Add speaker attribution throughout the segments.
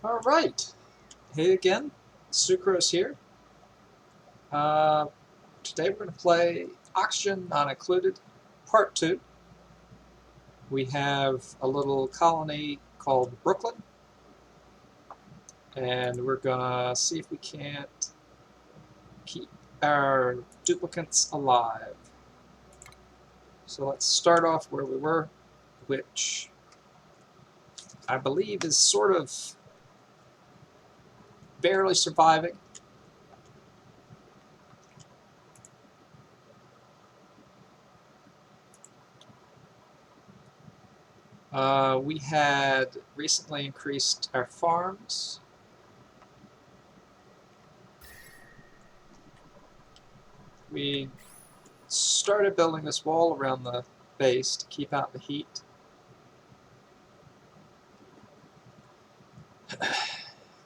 Speaker 1: All right. Hey again, Sucrose here. Uh, Today we're going to play Oxygen Not Included, Part 2. We have a little colony called Brooklyn, and we're going to see if we can't keep our duplicates alive. So let's start off where we were, which I believe is sort of barely surviving. We had recently increased our farms. We started building this wall around the base to keep out the heat.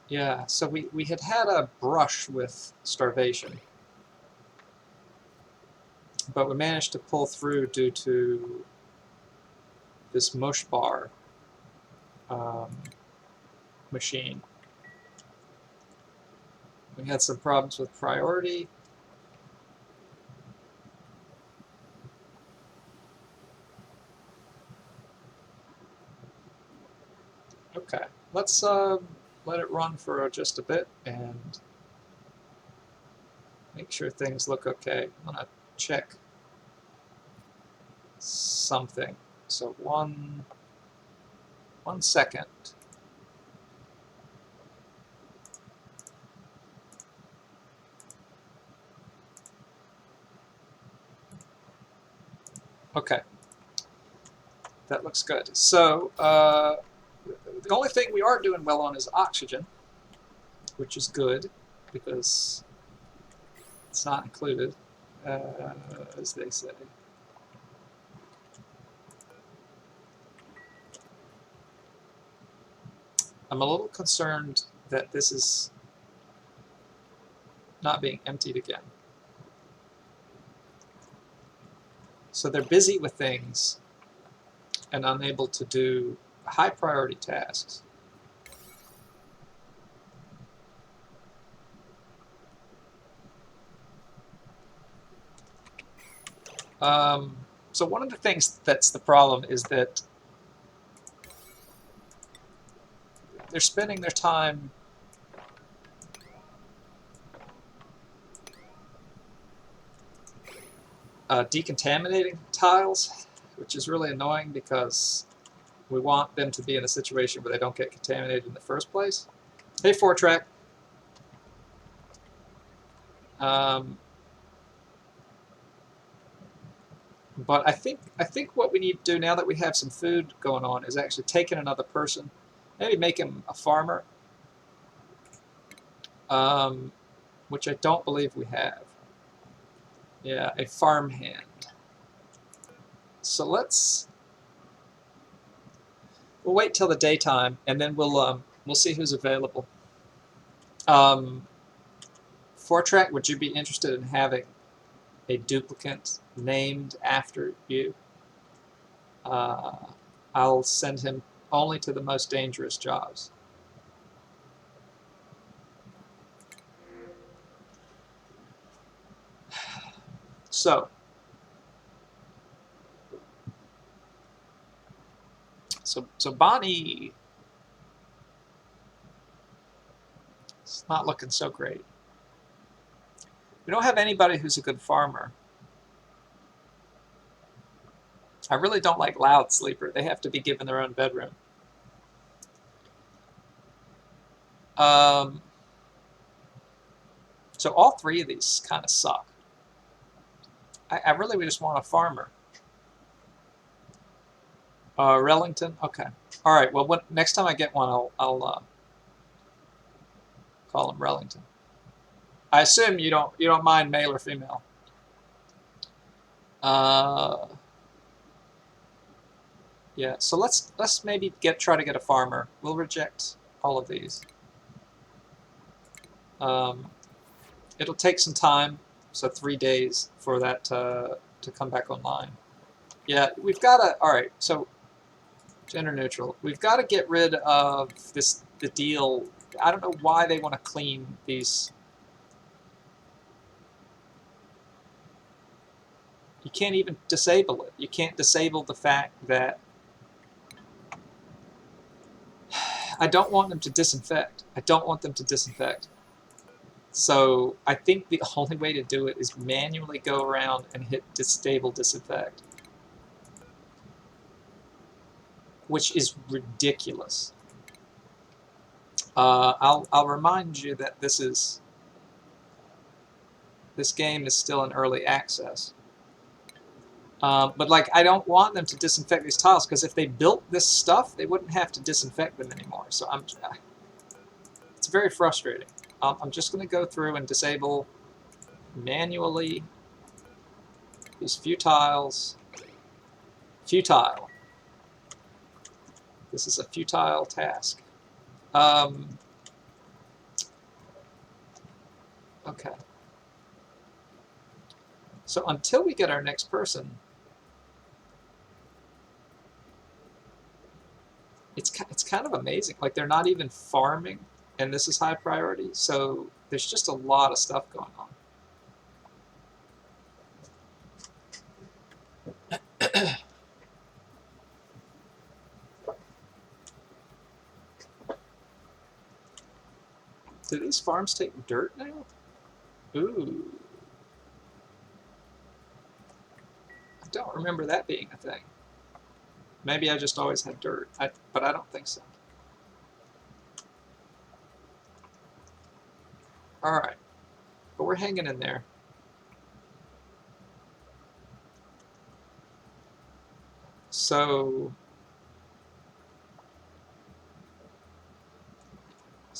Speaker 1: Yeah, so we had a brush with starvation, but we managed to pull through due to this mush bar machine. We had some problems with priority. Okay, let's let it run for just a bit and make sure things look okay. I'm gonna check something. So one second. Okay, that looks good. So the only thing we are doing well on is oxygen, which is good because it's not included, as they say. I'm a little concerned that this is not being emptied again. So they're busy with things and unable to do high priority tasks. So one of the things that's the problem is that they're spending their time decontaminating tiles, which is really annoying because we want them to be in a situation where they don't get contaminated in the first place. Hey, 4-track. But I think what we need to do now that we have some food going on is actually take in another person, maybe make him a farmer, which I don't believe we have. Yeah, a farmhand. So we'll wait till the daytime and then we'll see who's available. 4-track, would you be interested in having a duplicate named after you? I'll send him only to the most dangerous jobs. So Bonnie is not looking so great. We don't have anybody who's a good farmer. I really don't like Loud Sleeper. They have to be given their own bedroom. So all three of these kind of suck. I really just want a farmer. Rellington? Okay. All right, well, next time I get one, I'll call him Rellington. I assume you don't mind male or female. Yeah, so let's maybe try to get a farmer. We'll reject all of these. It'll take some time, so 3 days for that to come back online. Yeah, we've got all right, so Gender neutral. We've got to get rid of the deal. I don't know why they want to clean these. You can't even disable it. You can't disable the fact that I don't want them to disinfect. I don't want them to disinfect. So I think the only way to do it is manually go around and hit disable disinfect, which is ridiculous. I'll remind you that this game is still in early access. But like, I don't want them to disinfect these tiles, because if they built this stuff, they wouldn't have to disinfect them anymore. So it's very frustrating. I'm just going to go through and disable manually these few tiles. Futile. This is a futile task. Okay. So until we get our next person, it's kind of amazing. Like, they're not even farming, and this is high priority. So there's just a lot of stuff going on. Do these farms take dirt now? Ooh. I don't remember that being a thing. Maybe I just always had dirt, but I don't think so. Alright. But we're hanging in there. So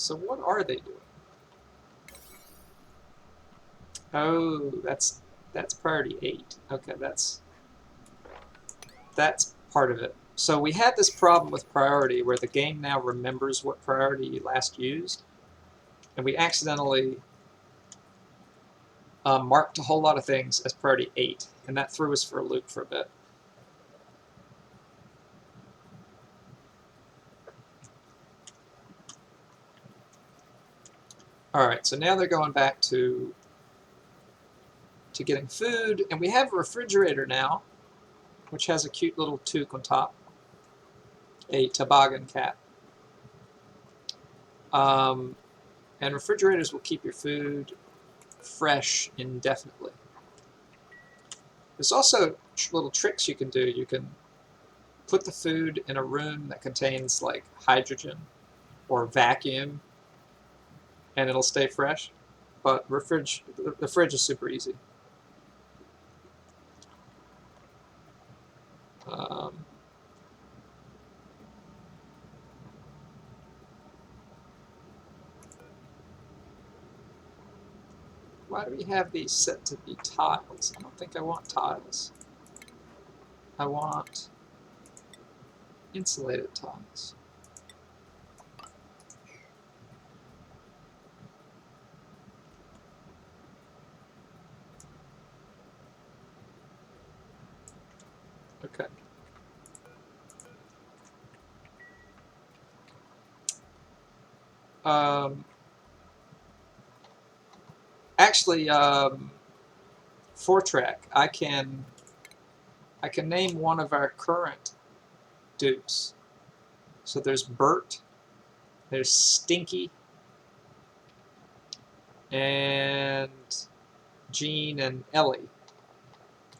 Speaker 1: what are they doing? Oh, that's priority 8. Okay, that's part of it. So we had this problem with priority where the game now remembers what priority you last used, and we accidentally marked a whole lot of things as priority 8, and that threw us for a loop for a bit. Alright, so now they're going back to getting food, and we have a refrigerator now, which has a cute little toque on top, a toboggan cat. And refrigerators will keep your food fresh indefinitely. There's also little tricks you can do. You can put the food in a room that contains like hydrogen or vacuum, and it'll stay fresh. But the fridge is super easy. Why do we have these set to be tiles? I don't think I want tiles. I want insulated tiles. Okay. Actually, 4-track, I can name one of our current dukes. So there's Bert, there's Stinky, and Jean and Ellie.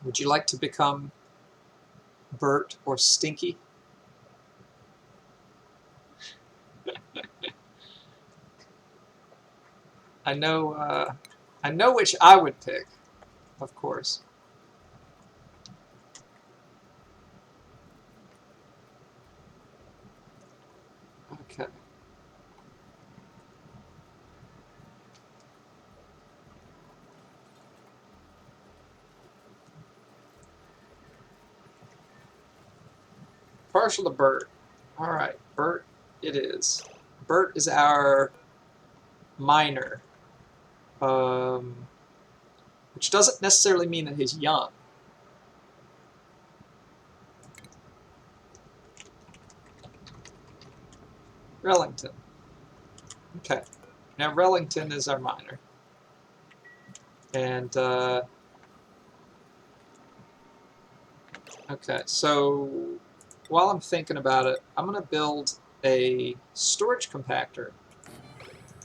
Speaker 1: Would you like to become Bert or Stinky? I know which I would pick, of course. Okay. Partial to Bert. All right, Bert it is. Bert is our minor, which doesn't necessarily mean that he's young. Rellington. Okay. Now Rellington is our miner. And, okay, so while I'm thinking about it, I'm going to build a storage compactor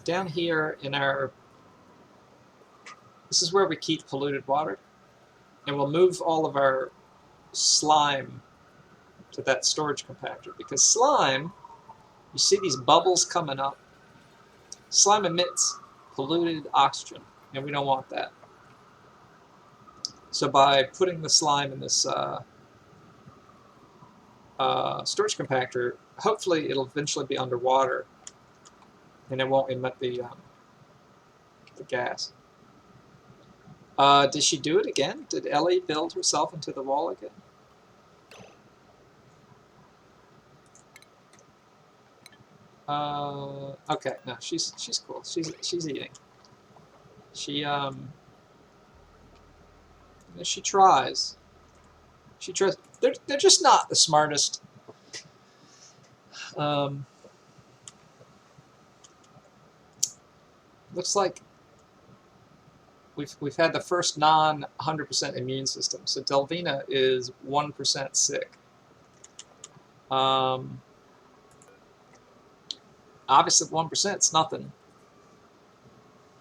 Speaker 1: down here in our... This is where we keep polluted water. And we'll move all of our slime to that storage compactor. Because slime, you see these bubbles coming up. Slime emits polluted oxygen, and we don't want that. So by putting the slime in this storage compactor, hopefully it'll eventually be underwater, and it won't emit the gas. Did she do it again? Did Ellie build herself into the wall again? Okay, no, she's cool. She's eating. She tries. She tries. They're just not the smartest. Looks like we've had the first non 100% immune system. So Delvina is 1% sick. Obviously, 1% is nothing.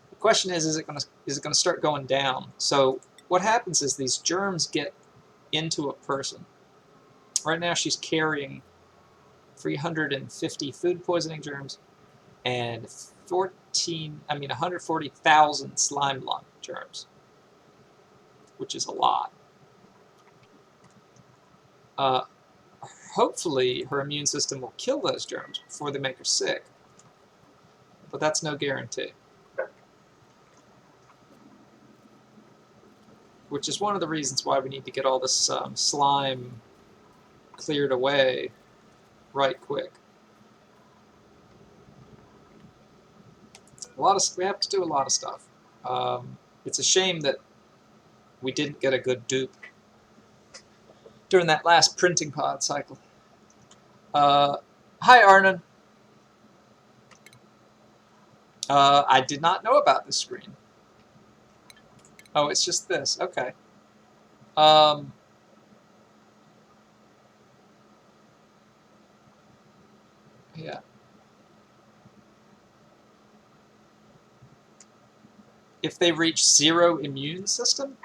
Speaker 1: The question is it gonna start going down? So what happens is these germs get into a person. Right now, she's carrying 350 food poisoning germs and 140,000 slime lung germs, which is a lot. Hopefully, her immune system will kill those germs before they make her sick, but that's no guarantee. Which is one of the reasons why we need to get all this slime cleared away right quick. We have to do a lot of stuff. It's a shame that we didn't get a good dupe during that last printing pod cycle. Hi, Arnon. I did not know about this screen. Oh, it's just this. Okay. Yeah. If they reach 0 immune system?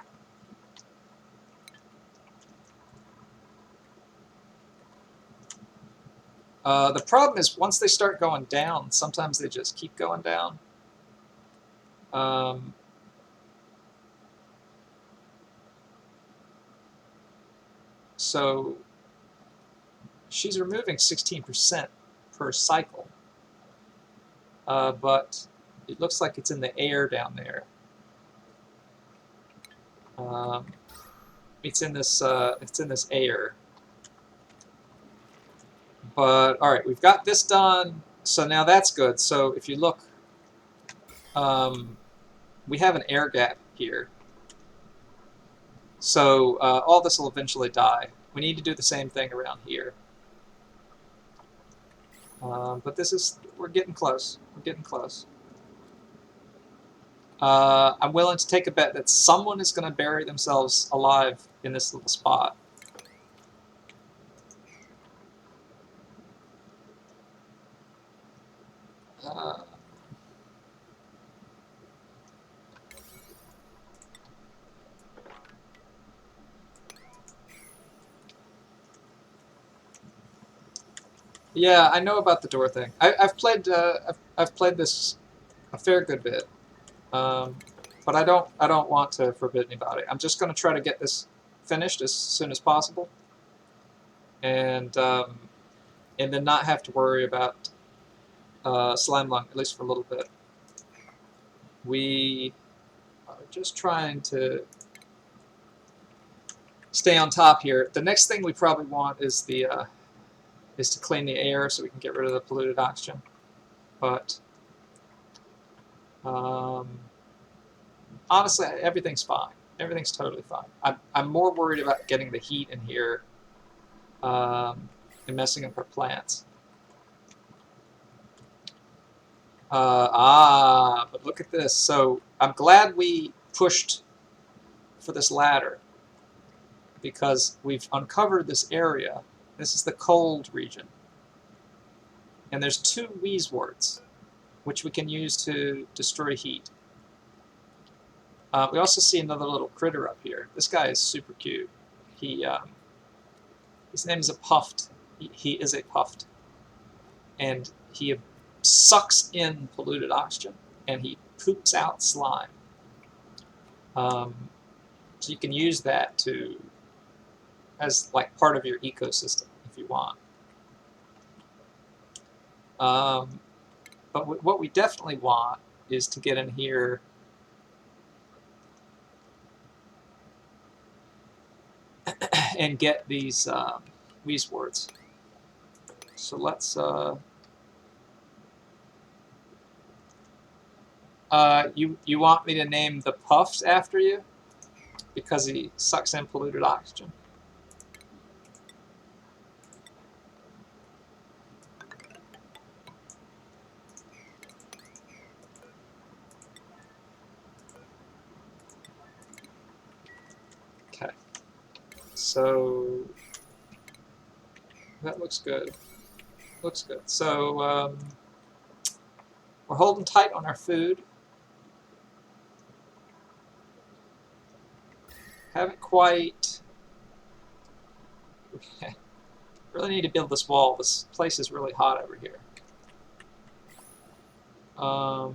Speaker 1: The problem is once they start going down, sometimes they just keep going down. So she's removing 16% per cycle, but it looks like it's in the air down there. It's in this air. But all right, we've got this done. So now that's good. So if you look, we have an air gap here. So all this will eventually die. We need to do the same thing around here. But we're getting close. We're getting close. I'm willing to take a bet that someone is going to bury themselves alive in this little spot. Yeah, I know about the door thing. I've played this a fair good bit, but I don't want to forbid anybody. I'm just going to try to get this finished as soon as possible, and then not have to worry about slime lung, at least for a little bit. We are just trying to stay on top here. The next thing we probably want is to clean the air so we can get rid of the polluted oxygen. But honestly, everything's fine. Everything's totally fine. I'm more worried about getting the heat in here and messing up our plants. But look at this. So I'm glad we pushed for this ladder because we've uncovered this area. This is the cold region. And there's 2 wheezeworts, which we can use to destroy heat. We also see another little critter up here. This guy is super cute. His name is a puffed. He is a puffed. And he sucks in polluted oxygen, and he poops out slime. So you can use that as like part of your ecosystem if you want. But what we definitely want is to get in here and get these wheezeworts. So let's. You want me to name the puffs after you because he sucks in polluted oxygen? Okay. So that looks good. Looks good. So we're holding tight on our food. Haven't quite. Really need to build this wall. This place is really hot over here. All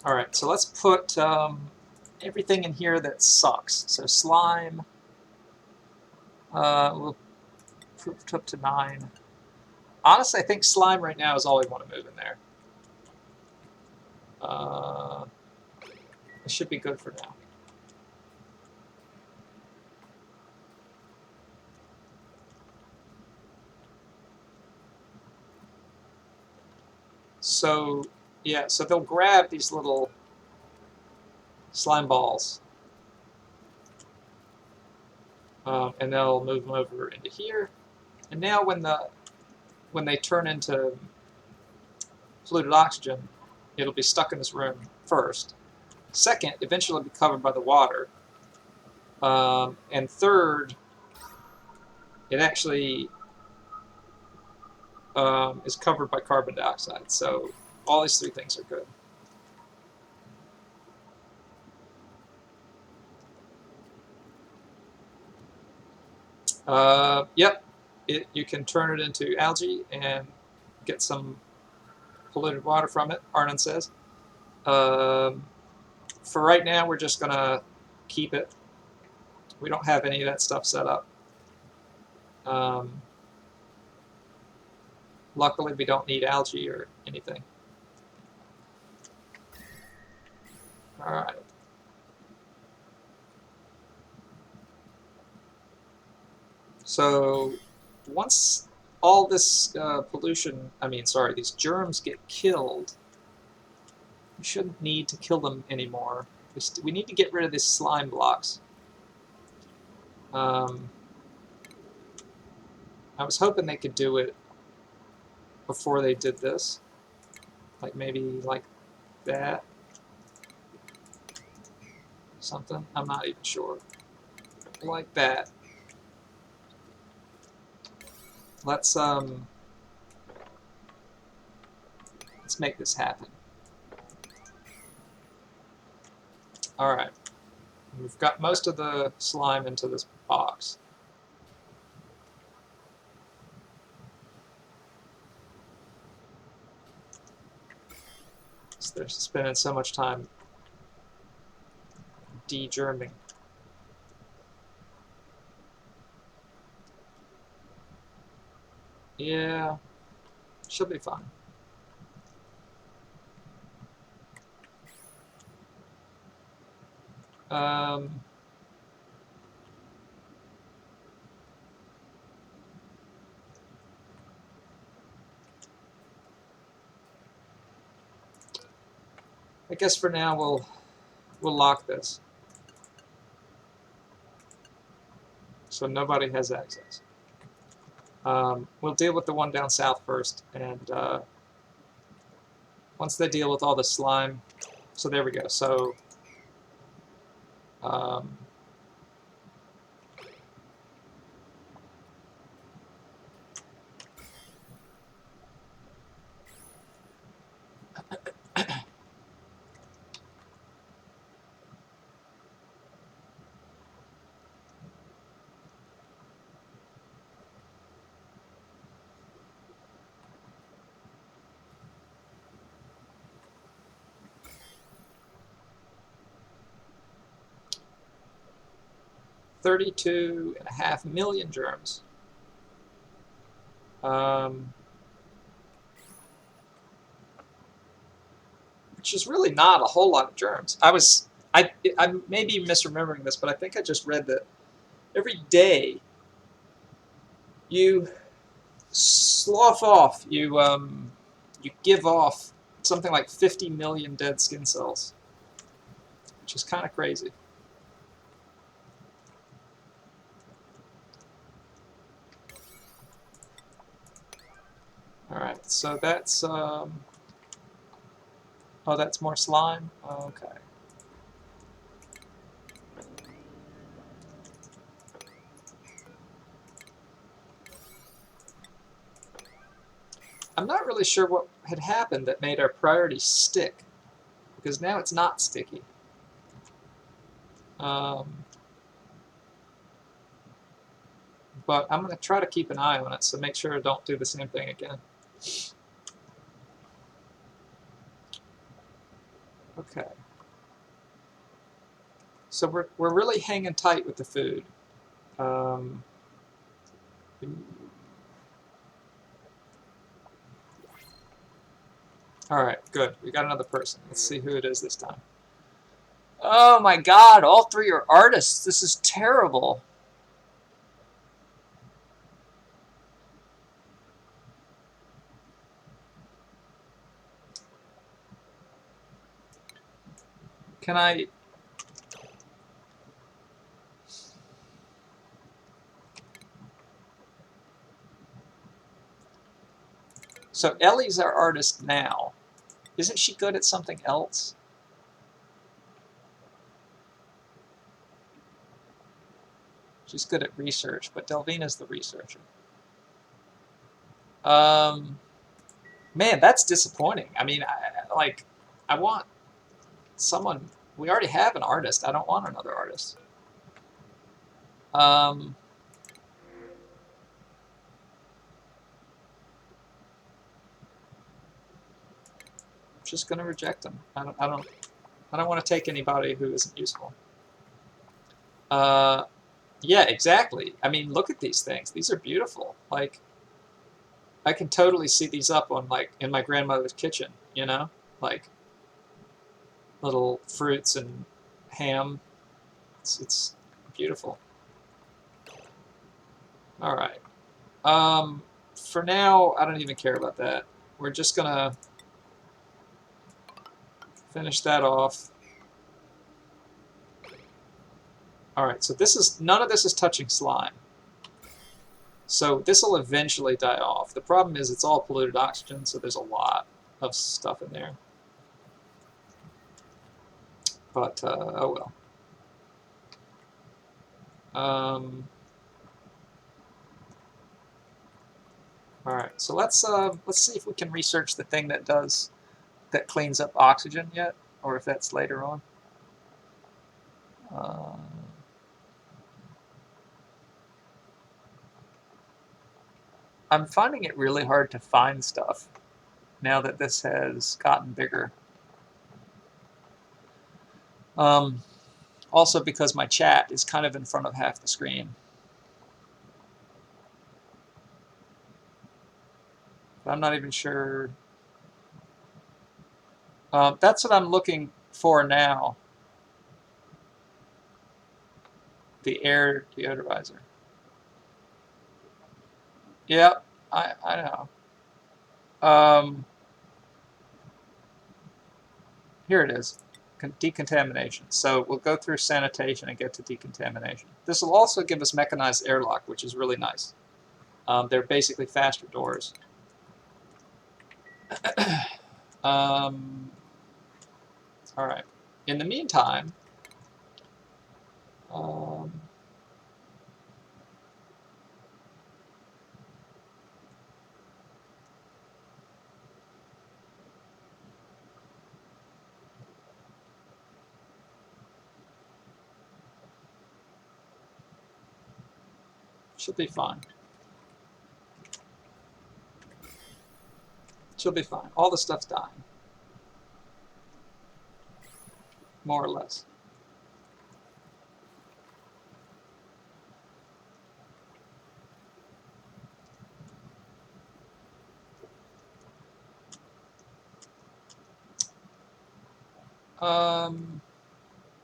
Speaker 1: right, so let's put everything in here that sucks. So slime, we'll put up to 9. Honestly, I think slime right now is all we want to move in there. It should be good for now. So, yeah, so they'll grab these little slime balls, and they'll move them over into here. And now when they turn into polluted oxygen, it'll be stuck in this room first. Second, eventually it'll be covered by the water. And third, it actually is covered by carbon dioxide. So all these 3 things are good. Yep, you can turn it into algae and get some polluted water from it, Arnon says. For right now, we're just going to keep it. We don't have any of that stuff set up. Luckily, we don't need algae or anything. All right. So once all this these germs get killed, we shouldn't need to kill them anymore. We need to get rid of these slime blocks. I was hoping they could do it before they did this. Like maybe like that. Something. I'm not even sure. Like that. Let's make this happen. All right. We've got most of the slime into this box. So they're spending so much time de-germing. Yeah, she'll be fine. I guess for now we'll lock this. So nobody has access. We'll deal with the one down south first, and once they deal with all the slime, so there we go. So $32.5 million germs. Which is really not a whole lot of germs. I may be misremembering this, but I think I just read that every day you slough off, you give off something like 50 million dead skin cells, which is kind of crazy. All right, so that's oh, that's more slime. Okay. I'm not really sure what had happened that made our priority stick, because now it's not sticky. But I'm going to try to keep an eye on it, so make sure I don't do the same thing again. Okay. So we're really hanging tight with the food. All right, good. We got another person. Let's see who it is this time. Oh my God, all three are artists. This is terrible. Can I... So Ellie's our artist now. Isn't she good at something else? She's good at research, but Delvina's the researcher. Man, that's disappointing. I mean, I want someone... We already have an artist. I don't want another artist. Just going to reject them. I don't want to take anybody who isn't useful. Yeah, exactly. I mean, look at these things. These are beautiful. Like, I can totally see these up on, like, in my grandmother's kitchen, you know? Like, little fruits and ham. It's beautiful. All right. For now, I don't even care about that. We're just going to finish that off. All right, so this is... None of this is touching slime. So this will eventually die off. The problem is it's all polluted oxygen, so there's a lot of stuff in there. But, oh well. All right, so let's see if we can research the thing that cleans up oxygen yet, or if that's later on. I'm finding it really hard to find stuff now that this has gotten bigger. Also because my chat is kind of in front of half the screen. But I'm not even sure. That's what I'm looking for now. The air deodorizer. Yep, I know. Here it is. decontamination. So we'll go through sanitation and get to decontamination. This will also give us mechanized airlock, which is really nice. They're basically faster doors. All right. In the meantime, she'll be fine. She'll be fine. All the stuff's dying. More or less. All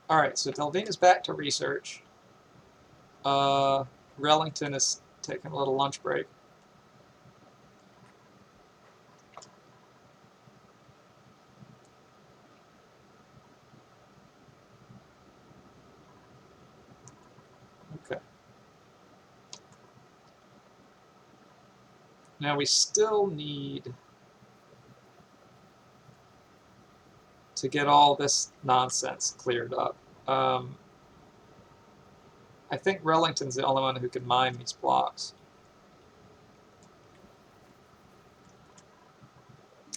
Speaker 1: right, so Delvina's back to research. Rellington is taking a little lunch break. Okay. Now we still need to get all this nonsense cleared up. I think Rellington's the only one who can mine these blocks.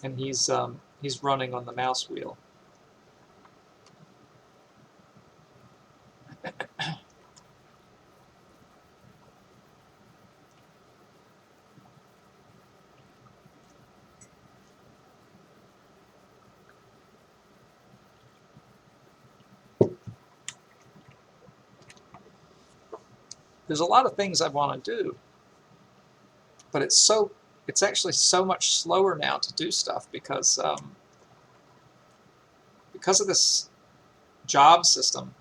Speaker 1: And he's running on the mouse wheel. There's a lot of things I want to do, but it's actually so much slower now to do stuff because of this job system.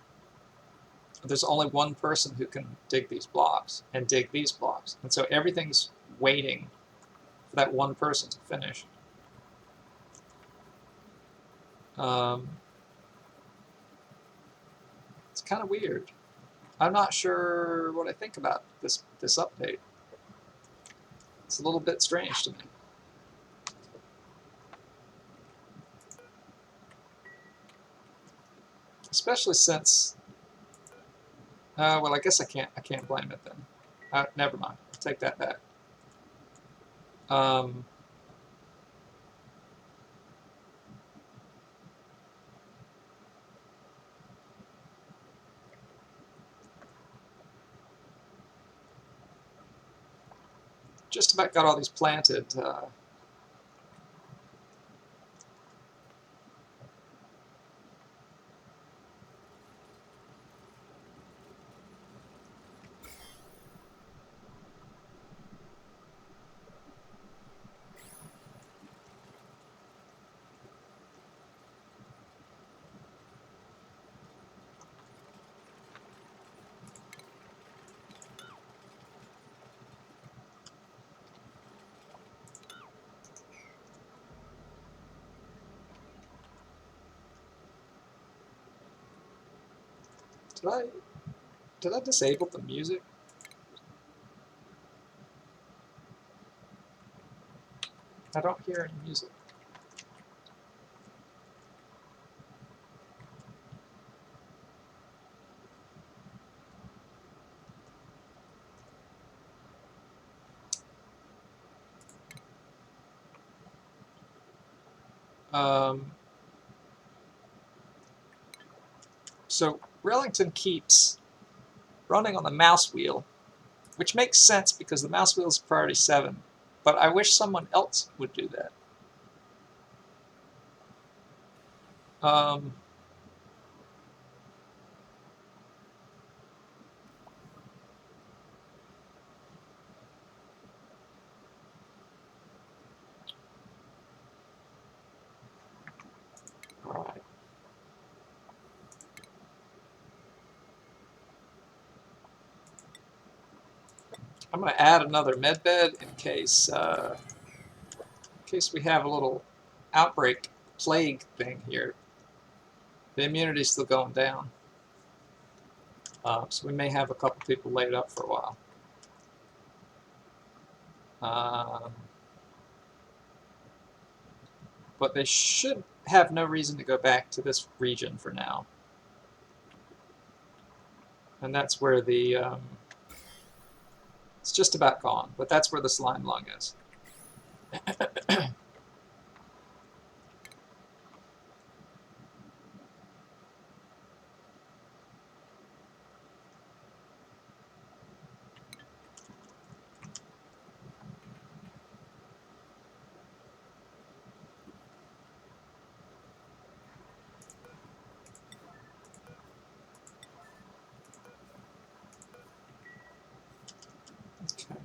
Speaker 1: There's only one person who can dig these blocks and dig these blocks, and so everything's waiting for that one person to finish. It's kind of weird. I'm not sure what I think about this update. It's a little bit strange to me. Especially since, well, I guess I can't blame it then. Never mind. I'll take that back. Just about got all these planted. Did I disable the music? I don't hear any music. So Rellington keeps running on the mouse wheel, which makes sense because the mouse wheel is priority 7. But I wish someone else would do that. All right. I'm going to add another med bed in case we have a little outbreak plague thing here. The immunity's still going down. So we may have a couple people laid up for a while. But they should have no reason to go back to this region for now. And that's where the... it's just about gone, but that's where the slime lung is. Okay.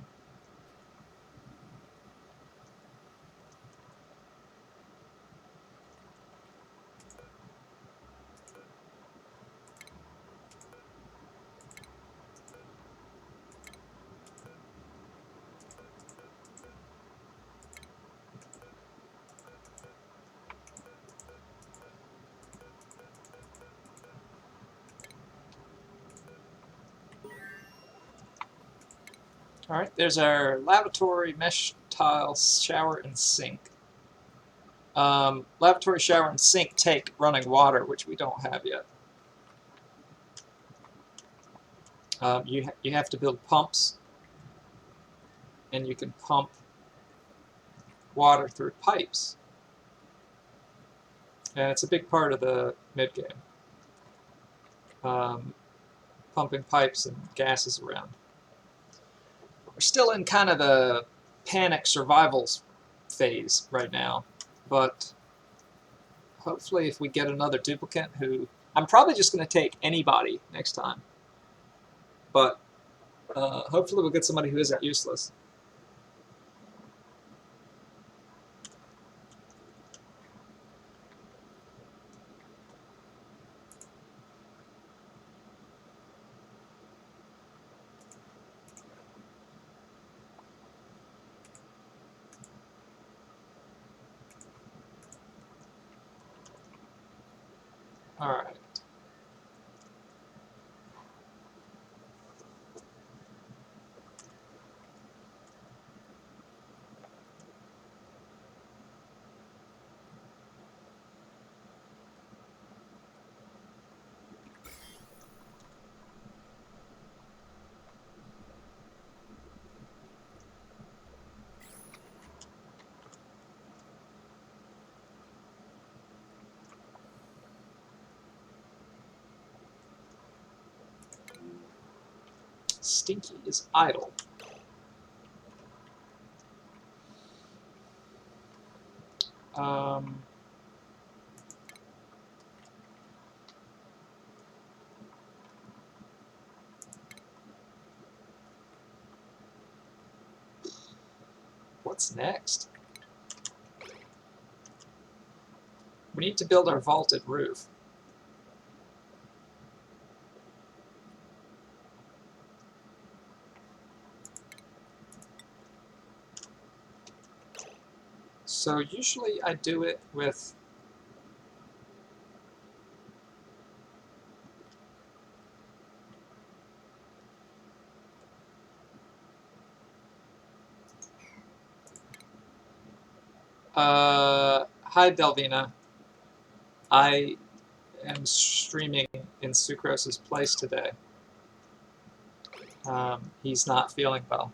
Speaker 1: All right, there's our lavatory, mesh tile, shower, and sink. Lavatory, shower, and sink take running water, which we don't have yet. You have to build pumps, and you can pump water through pipes. And it's a big part of the mid-game. Pumping pipes and gases around. We're still in kind of the panic survivals phase right now, but hopefully if we get another duplicate who... I'm probably just going to take anybody next time, but hopefully we'll get somebody who isn't useless. All right. Stinky is idle. What's next? We need to build our vaulted roof. So usually I do it with hi Delvina. I am streaming in Sucrose's place today. He's not feeling well.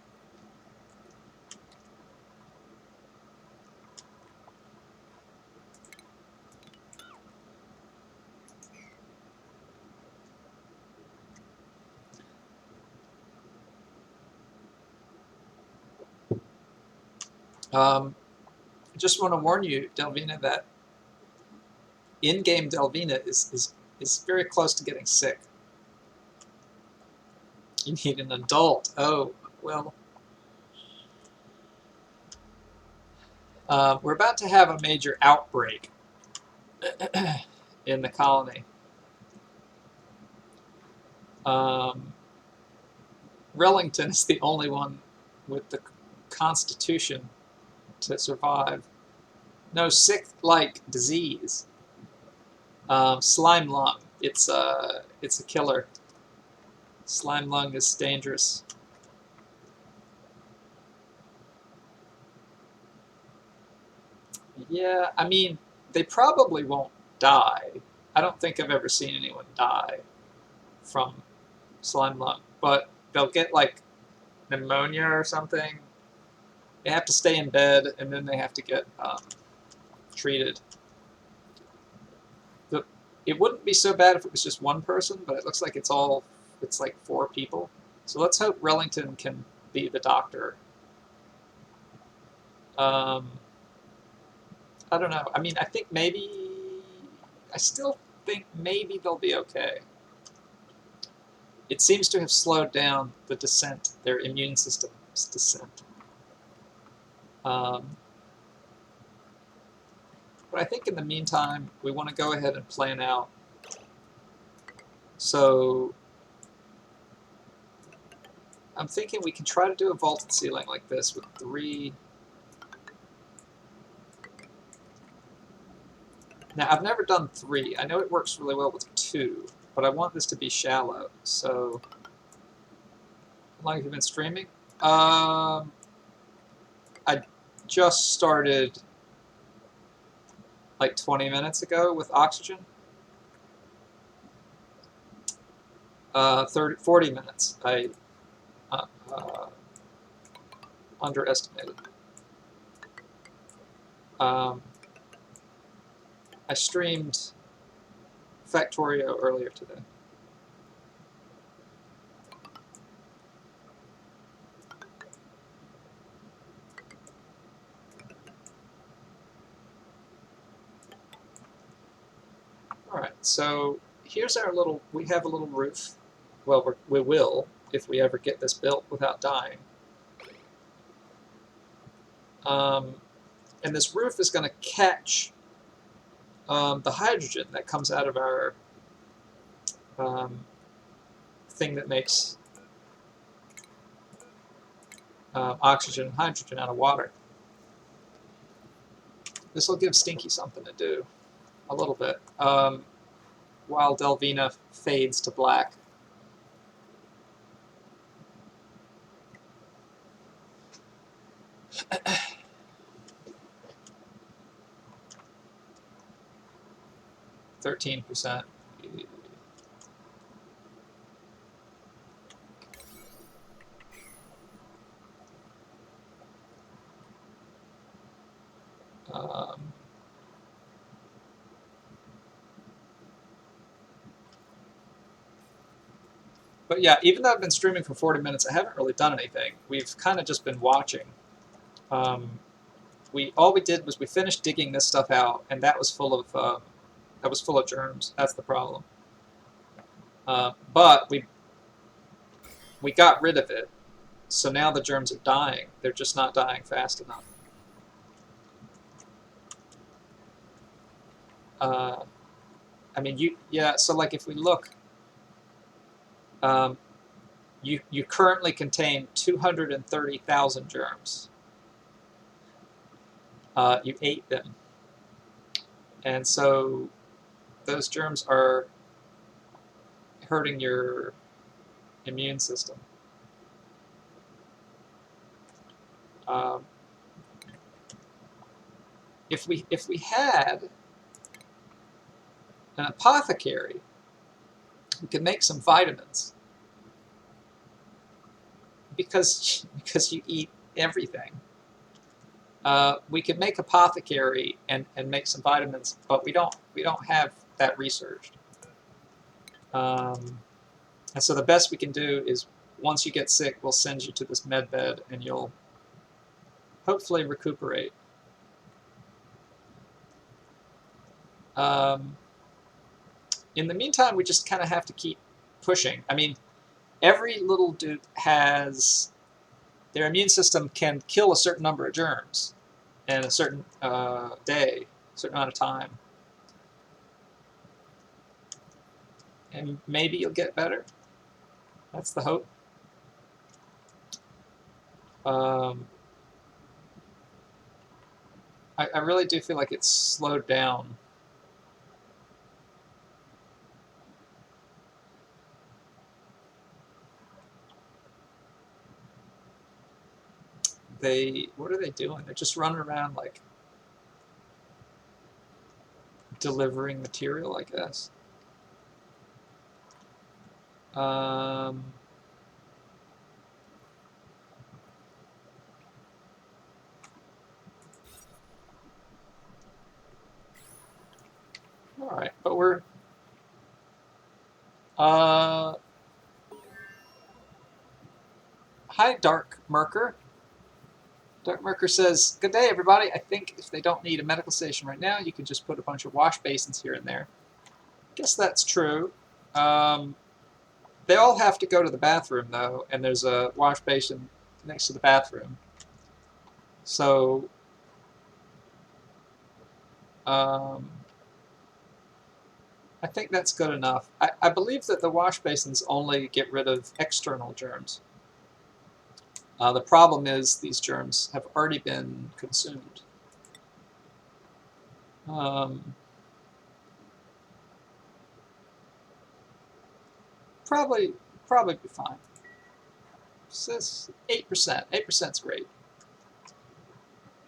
Speaker 1: Just want to warn you, Delvina, that in-game Delvina is very close to getting sick. You need an adult. Oh, well. We're about to have a major outbreak in the colony. Rellington is the only one with the constitution to survive. No sick-like disease. Slime lung. It's a killer. Slime lung is dangerous. Yeah, I mean, they probably won't die. I don't think I've ever seen anyone die from slime lung, but they'll get like pneumonia or something. They have to stay in bed, and then they have to get treated. It wouldn't be so bad if it was just one person, but it looks like it's like 4 people. So let's hope Rellington can be the doctor. Um, I don't know. I mean, I still think maybe they'll be okay. It seems to have slowed down the descent, their immune system's descent. Um, but I think in the meantime, we want to go ahead and plan out. So I'm thinking we can try to do a vaulted ceiling like this with 3. Now, I've never done 3. I know it works really well with 2, but I want this to be shallow. So, how long have you been streaming? I just started like 20 minutes ago with oxygen. 40 minutes. I underestimated. I streamed Factorio earlier today. All right, so here's our little, we have a little roof. Well, we will if we ever get this built without dying. And this roof is going to catch the hydrogen that comes out of our thing that makes oxygen and hydrogen out of water. This will give Stinky something to do, a little bit, while Delvina fades to black. %. But yeah, even though I've been streaming for 40 minutes, I haven't really done anything. We've kind of just been watching. All we did was we finished digging this stuff out, and that was full of germs. That's the problem. But we got rid of it, so now the germs are dying. They're just not dying fast enough. I mean, so like if we look, you currently contain 230,000 germs. You ate them. And so those germs are hurting your immune system. If we had an apothecary, we could make some vitamins. Because you eat everything. We could make apothecary and make some vitamins, but we don't have that researched. And so the best we can do is once you get sick, we'll send you to this med bed and you'll hopefully recuperate. In the meantime, we just kind of have to keep pushing. I mean, every little dude has, their immune system can kill a certain number of germs in a certain day, a certain amount of time. And maybe you'll get better. That's the hope. I really do feel like it's slowed down. what are they doing? They're just running around like delivering material, I guess. All right, but we're hi, Dark Merker. Dark Merker says, "Good day, everybody. I think if they don't need a medical station right now, you can just put a bunch of wash basins here and there." Guess that's true. They all have to go to the bathroom, though, and there's a wash basin next to the bathroom. So, I think that's good enough. I believe that the wash basins only get rid of external germs. The problem is these germs have already been consumed. Probably be fine. Says 8%. 8%'s great.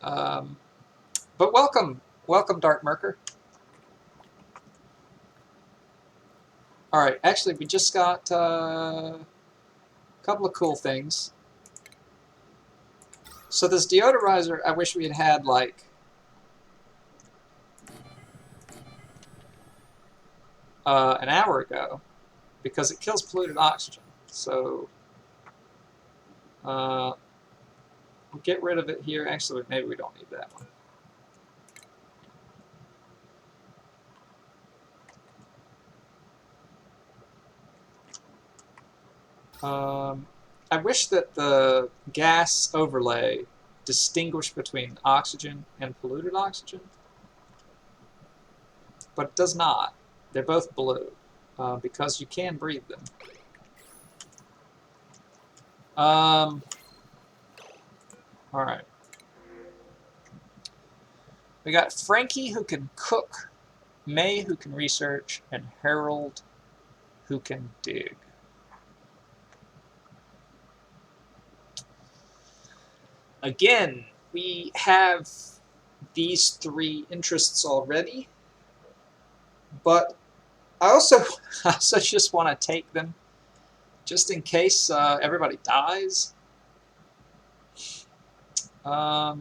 Speaker 1: But welcome, Dark Merker. All right, actually, we just got a couple of cool things. So this deodorizer, I wish we had had like an hour ago, because it kills polluted oxygen. So we'll get rid of it here. Actually, maybe we don't need that one. I wish that the gas overlay distinguished between oxygen and polluted oxygen, but it does not. They're both blue because you can breathe them. All right. We got Frankie, who can cook, May, who can research, and Harold, who can dig. Again, we have these three interests already, but I also just want to take them just in case everybody dies. So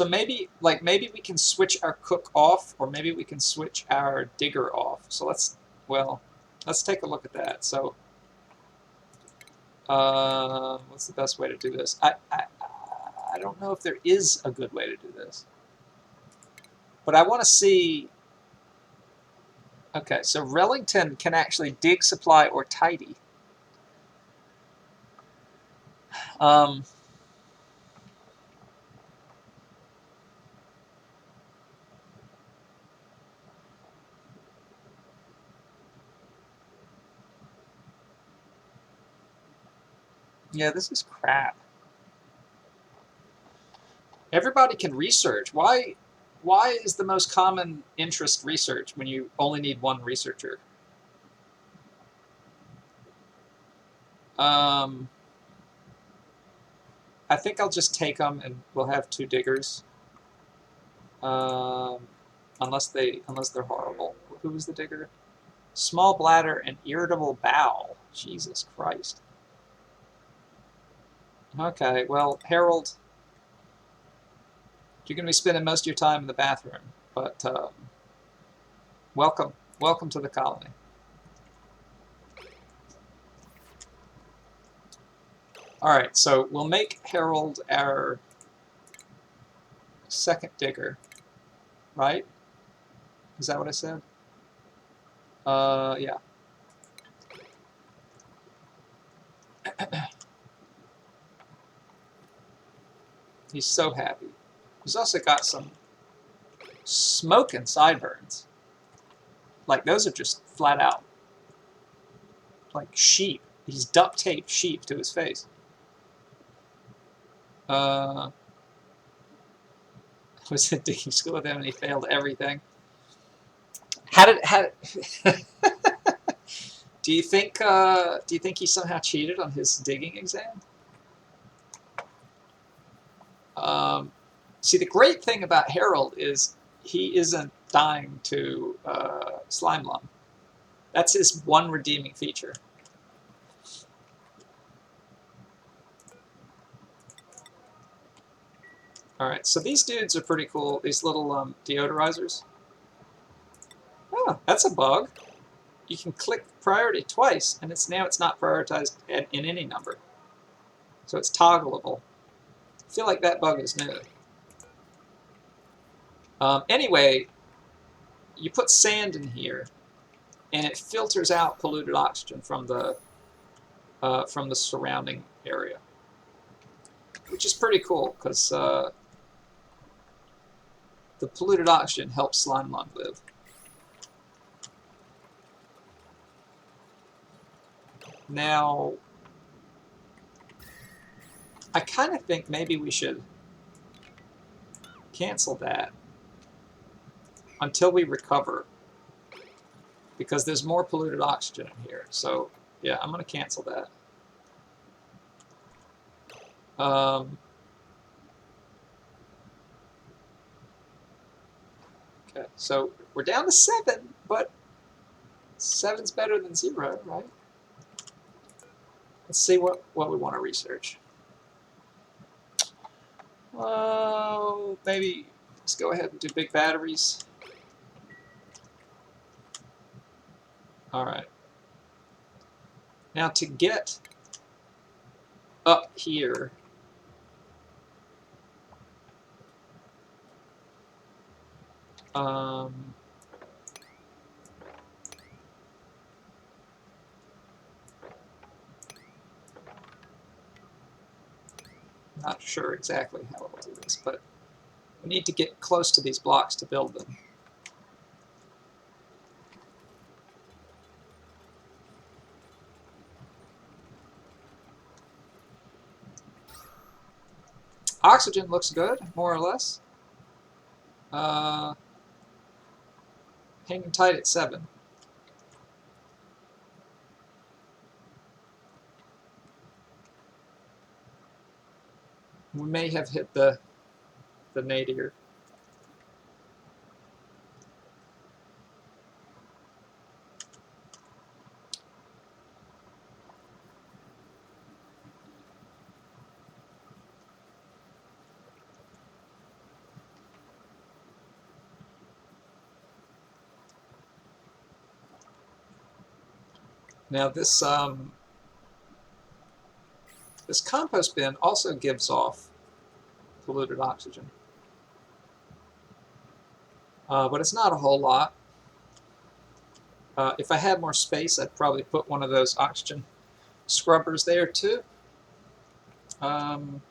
Speaker 1: maybe we can switch our cook off, or maybe we can switch our digger off. So let's take a look at that. So what's the best way to do this? I don't know if there is a good way to do this, but I want to see. Okay, so Rellington can actually dig, supply, or tidy. Yeah, this is crap. Everybody can research. Why is the most common interest research when you only need one researcher? I think I'll just take them, and we'll have two diggers. Unless they're horrible. Who was the digger? Small bladder and irritable bowel. Jesus Christ. Okay, well, Harold, you're going to be spending most of your time in the bathroom, but welcome to the colony. All right, so we'll make Harold our second digger, right? Is that what I said? Yeah. He's so happy. He's also got some smoking sideburns. Like, those are just flat out like sheep. He's duct taped sheep to his face. Was at digging school with him and he failed everything. How did do you think he somehow cheated on his digging exam? See, the great thing about Harold is he isn't dying to slime lung. That's his one redeeming feature. Alright, so these dudes are pretty cool, these little deodorizers. Oh, that's a bug. You can click priority twice, and now it's not prioritized in any number. So it's toggleable. I feel like that bug is new. Anyway, you put sand in here, and it filters out polluted oxygen from the surrounding area, which is pretty cool because the polluted oxygen helps slime lung live. Now, I kind of think maybe we should cancel that until we recover, because there's more polluted oxygen in here. So yeah, I'm going to cancel that. Okay, so we're down to 7, but 7's better than 0, right? Let's see what we want to research. Maybe let's go ahead and do big batteries. All right. Now to get up here, not sure exactly how it will do this, but we need to get close to these blocks to build them. Oxygen looks good, more or less. Hanging tight at 7. We may have hit the nadir. Now this this compost bin also gives off polluted oxygen, but it's not a whole lot. If I had more space, I'd probably put one of those oxygen scrubbers there too. We'll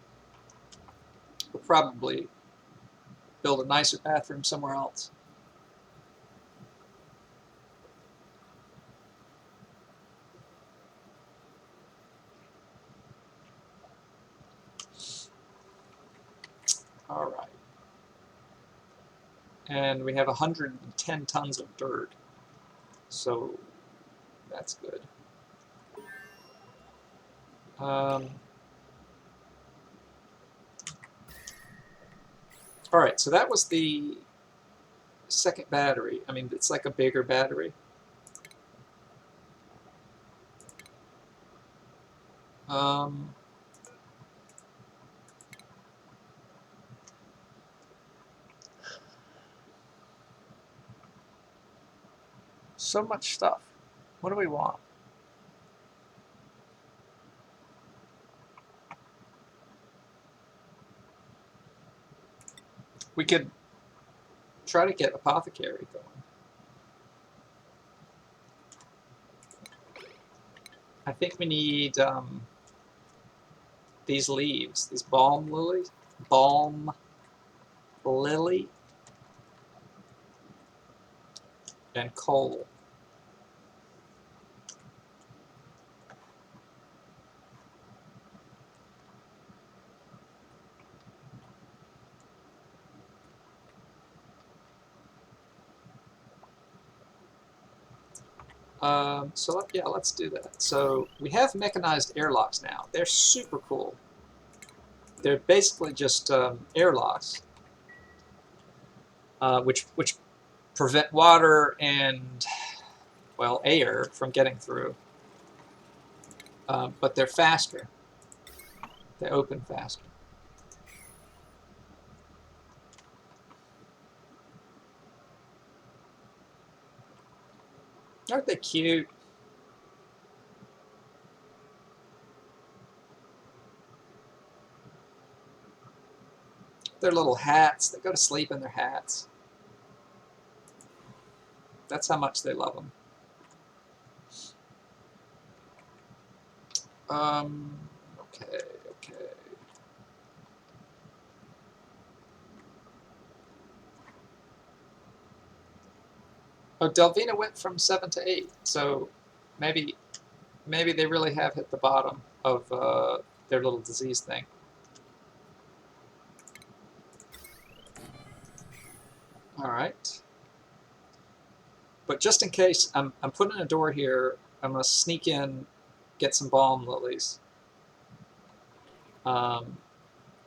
Speaker 1: probably build a nicer bathroom somewhere else. All right. And we have 110 tons of dirt, so that's good. All right, so that was the second battery. I mean, it's like a bigger battery. So much stuff. What do we want? We could try to get apothecary going. I think we need these leaves, these balm lily, and coal. So yeah, let's do that. So we have mechanized airlocks now. They're super cool. they're basically just airlocks, which prevent water and, well, air from getting through. But they're faster. They open faster. Aren't they cute? Their little hats. They go to sleep in their hats. That's how much they love them. Okay. Oh, Delvina went from 7 to 8, so maybe they really have hit the bottom of their little disease thing. All right. But just in case, I'm putting a door here. I'm going to sneak in, get some balm lilies.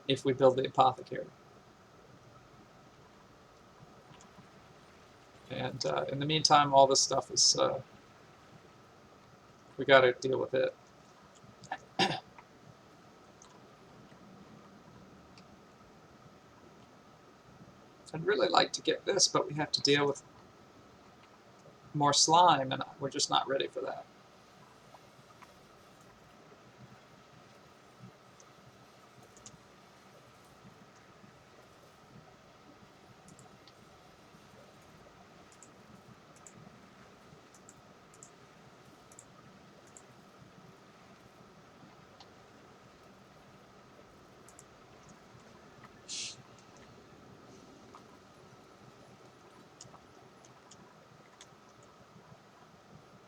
Speaker 1: If we build the apothecary. And in the meantime, all this stuff is, we got to deal with it. I'd really like to get this, but we have to deal with more slime, and we're just not ready for that.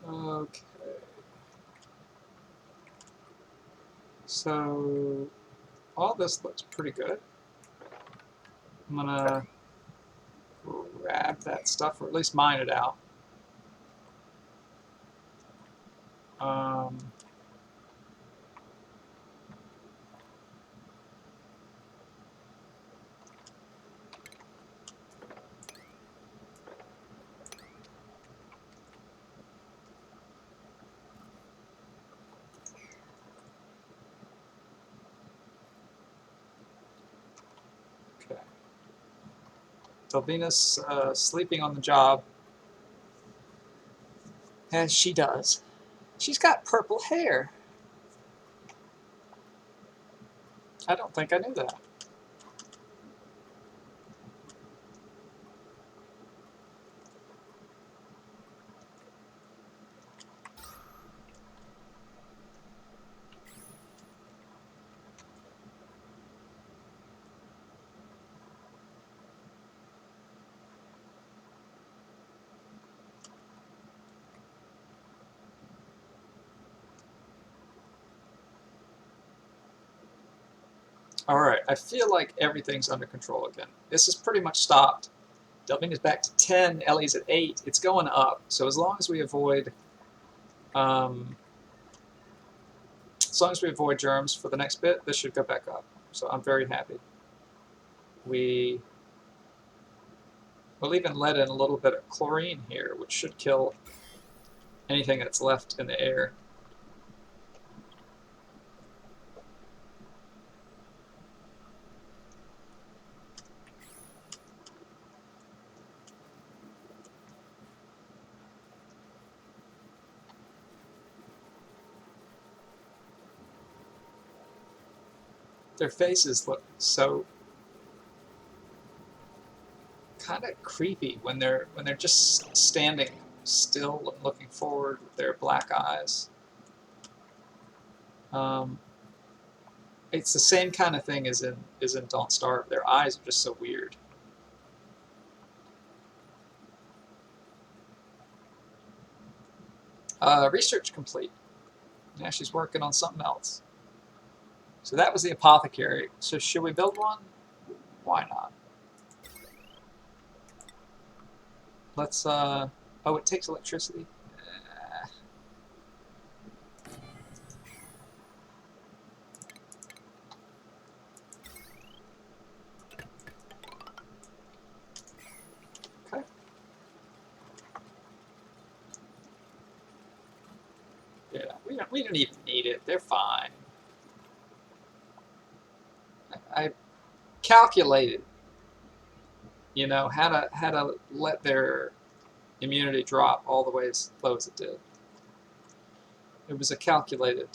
Speaker 1: Okay. So all this looks pretty good. I'm gonna grab that stuff, or at least mine it out. Okay. Delvina's sleeping on the job, as she does. She's got purple hair. I don't think I knew that. All right, I feel like everything's under control again. This is pretty much stopped. Delvina's back to 10, Ellie's at 8. It's going up, so as long as we avoid germs for the next bit, this should go back up. So I'm very happy. We'll even let in a little bit of chlorine here, which should kill anything that's left in the air. Their faces look so kind of creepy when they're just standing still and looking forward with their black eyes. It's the same kind of thing as in Don't Starve. Their eyes are just so weird. Research complete. Now she's working on something else. So that was the apothecary. So should we build one? Why not? Let's, oh, it takes electricity. Yeah, we don't even need it. They're fine. I calculated, you know, how to let their immunity drop all the way as low as it did. It was a calculated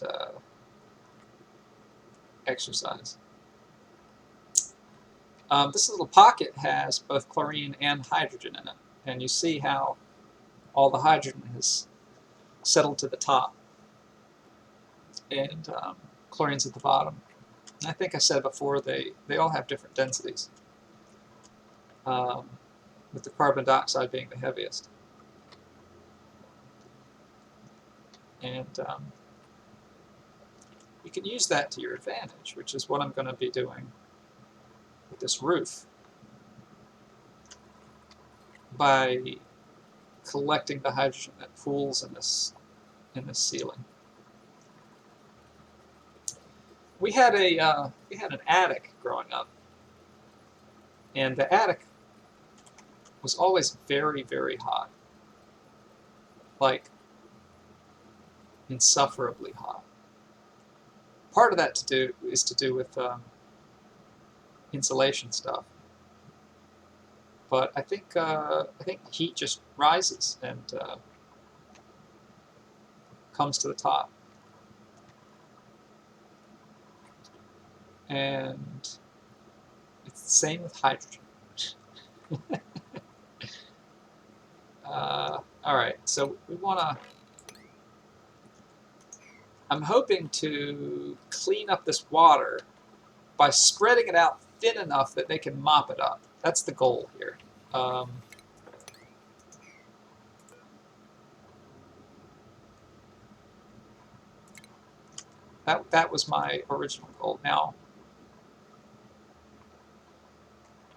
Speaker 1: exercise. This little pocket has both chlorine and hydrogen in it, and you see how all the hydrogen has settled to the top, and chlorine's at the bottom. And I think I said before they all have different densities, with the carbon dioxide being the heaviest. And you can use that to your advantage, which is what I'm going to be doing with this roof, by collecting the hydrogen that pools in this ceiling. We had an attic growing up, and the attic was always very, very hot, like insufferably hot. Part of that is to do with insulation stuff, but I think heat just rises and comes to the top, and it's the same with hydrogen. All right, so we want to. I'm hoping to clean up this water by spreading it out thin enough that they can mop it up. That's the goal here. That was my original goal. Now,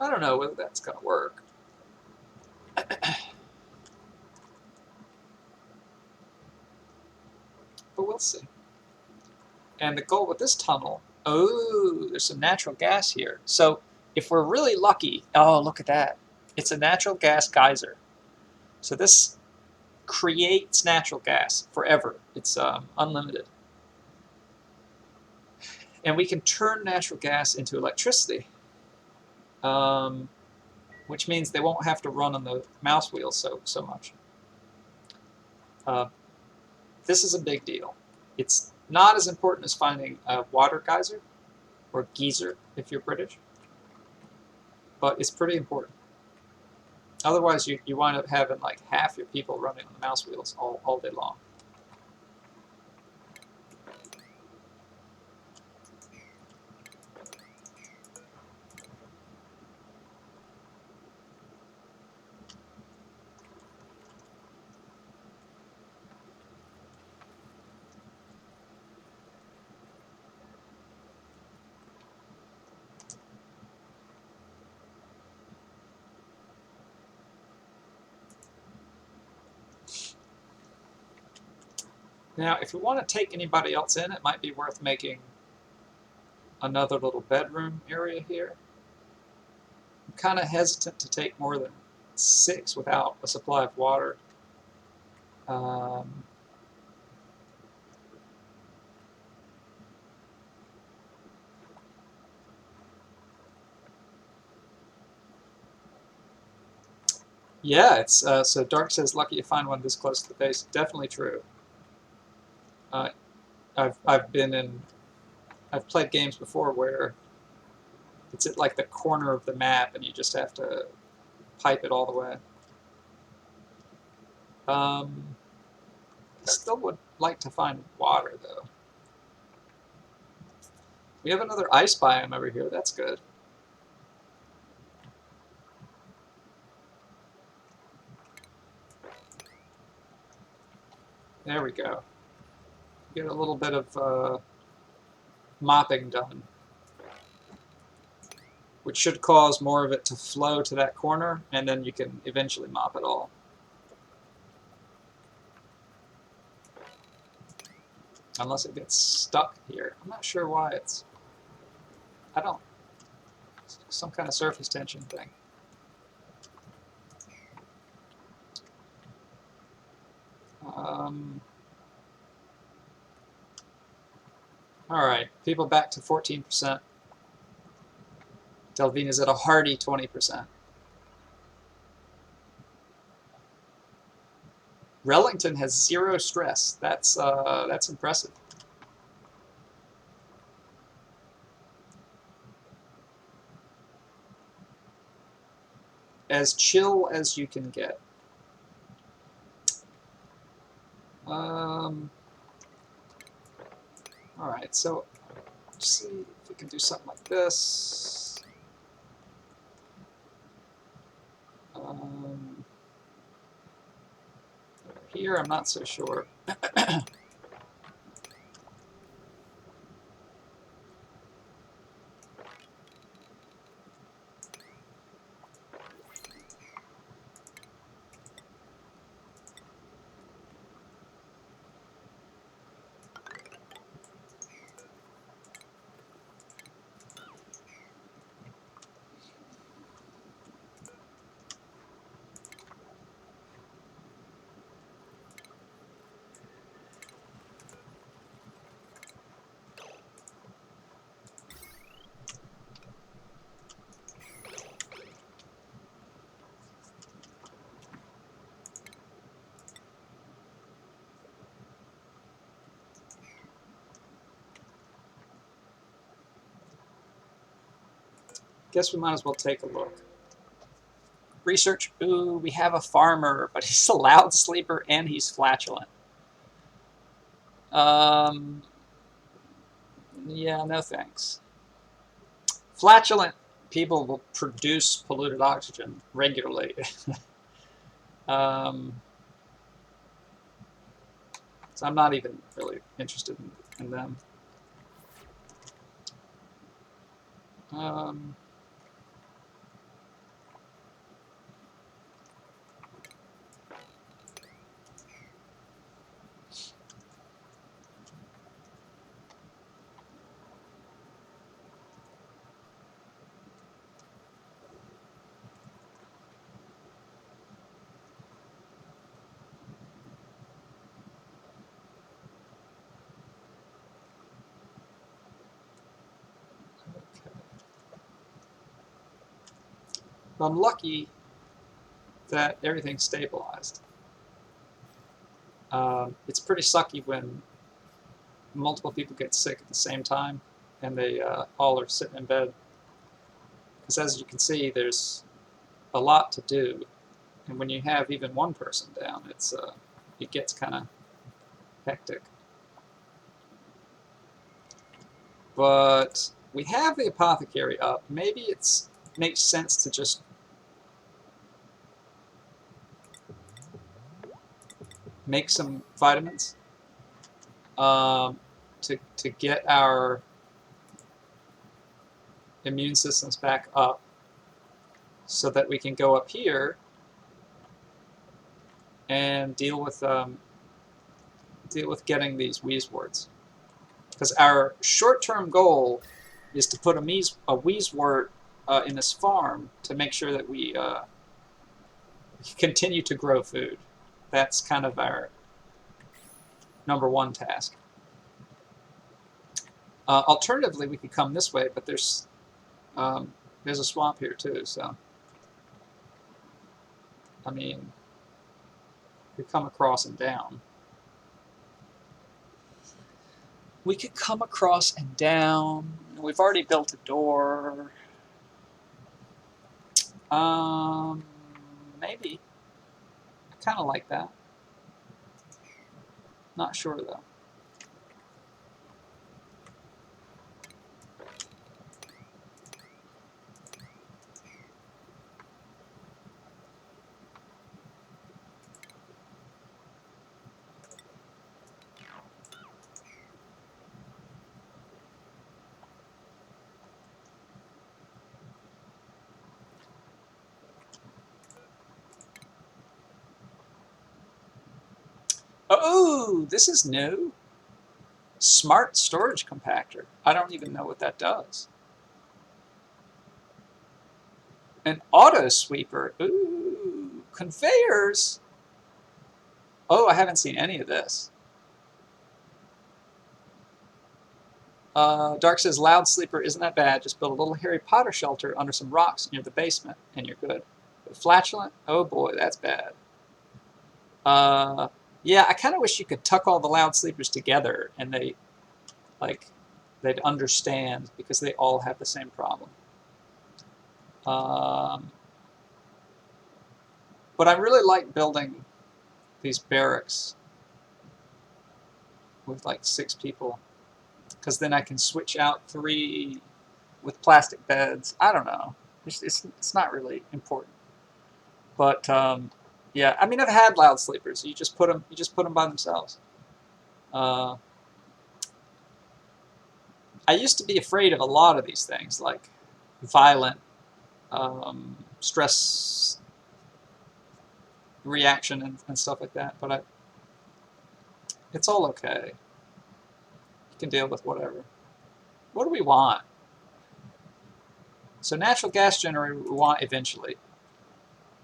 Speaker 1: I don't know whether that's going to work. But we'll see. And the goal with this tunnel, oh, there's some natural gas here. So if we're really lucky, oh, look at that. It's a natural gas geyser. So this creates natural gas forever. It's unlimited. And we can turn natural gas into electricity, which means they won't have to run on the mouse wheel so much. This is a big deal. It's not as important as finding a water geyser, or geyser if you're British, but it's pretty important. Otherwise, you wind up having like half your people running on the mouse wheels all day long. Now, if we want to take anybody else in, it might be worth making another little bedroom area here. I'm kind of hesitant to take more than 6 without a supply of water. Yeah, it's so Dark says lucky you find one this close to the base. Definitely true. I've played games before where it's at like the corner of the map and you just have to pipe it all the way. I still would like to find water though. We have another ice biome over here. That's good. There we go. Get a little bit of mopping done, which should cause more of it to flow to that corner, and then you can eventually mop it all. Unless it gets stuck here. I'm not sure why it's... It's some kind of surface tension thing. All right, people back to 14%. Delvina's at a hearty 20%. Rellington has 0 stress. That's impressive. As chill as you can get. All right, so let's see if we can do something like this. Here, I'm not so sure. Guess we might as well take a look. Research, ooh, we have a farmer, but he's a loud sleeper and he's flatulent. Yeah, no thanks. Flatulent people will produce polluted oxygen regularly. So I'm not even really interested in them. I'm lucky that everything's stabilized. It's pretty sucky when multiple people get sick at the same time and they all are sitting in bed. Because as you can see, there's a lot to do. And when you have even one person down, it gets kind of hectic. But we have the apothecary up. Maybe it makes sense to just make some vitamins to get our immune systems back up so that we can go up here and deal with getting these wheezewort. Because our short-term goal is to put a wheezewort in this farm to make sure that we continue to grow food. That's kind of our #1 task. Alternatively, we could come this way, but there's a swamp here too, so I mean, we come across and down. We could come across and down. We've already built a door. Maybe. I kind of like that. Not sure though. Oh, this is new. Smart storage compactor. I don't even know what that does. An auto sweeper. Ooh, conveyors. Oh, I haven't seen any of this. Dark says, loud sleeper isn't that bad. Just build a little Harry Potter shelter under some rocks near the basement, and you're good. But flatulent? Oh boy, that's bad. Yeah, I kind of wish you could tuck all the loud sleepers together, and they'd understand, because they all have the same problem. But I really like building these barracks with like 6 people, because then I can switch out 3 with plastic beds. I don't know. It's not really important. But yeah, I mean, I've had loud sleepers. You just put them by themselves. I used to be afraid of a lot of these things, like violent stress reaction and stuff like that. But it's all okay. You can deal with whatever. What do we want? So natural gas generator we want eventually.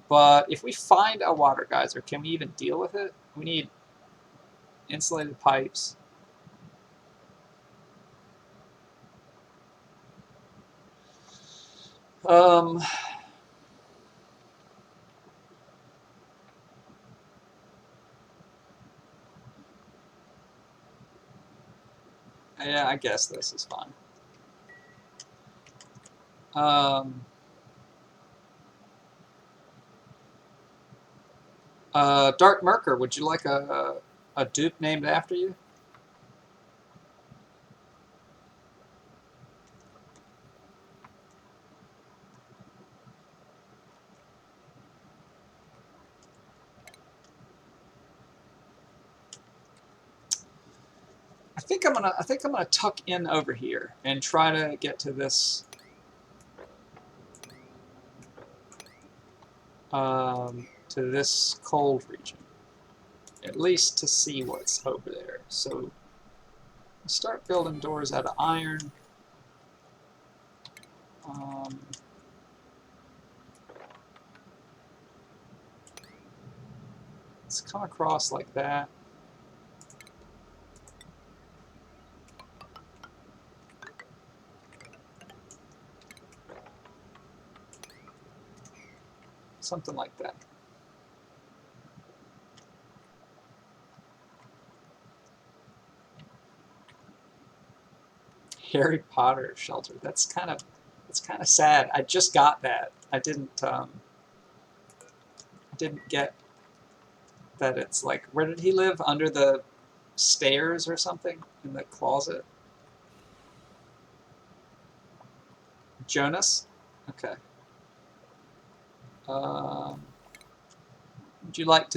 Speaker 1: But if we find a water geyser, can we even deal with it? We need insulated pipes. Yeah, I guess this is fine. Dark Merker, would you like a dupe named after you? I think I'm gonna tuck in over here and try to get to this cold region, at least to see what's over there. So start building doors out of iron. Let's come across like that. Something like that. Harry Potter shelter. That's kind of sad. I just got that. I didn't get that it's like, where did he live? Under the stairs or something? In the closet? Jonas? Okay. Would you like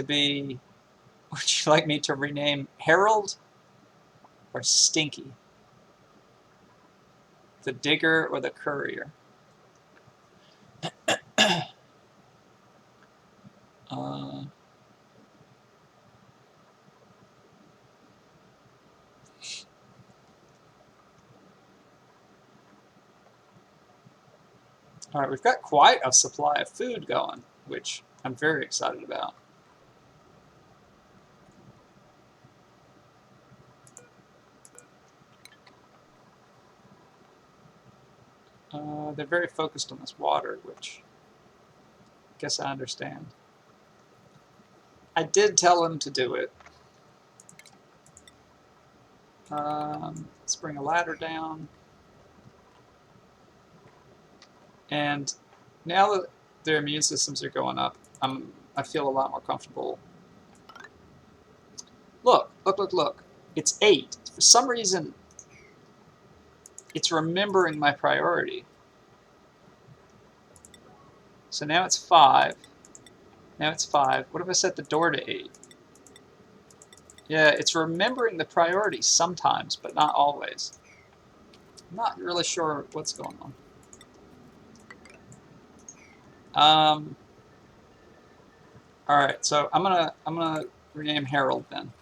Speaker 1: me to rename Harold or Stinky? The Digger or the Courier? All right, we've got quite a supply of food going, which I'm very excited about. They're very focused on this water, which I guess I understand. I did tell them to do it. Let's bring a ladder down. And now that their immune systems are going up, I feel a lot more comfortable. Look. It's 8. For some reason, it's remembering my priority. So now it's 5. Now it's 5. What if I set the door to 8? Yeah, it's remembering the priorities sometimes, but not always. I'm not really sure what's going on. All right, so I'm gonna rename Harold then.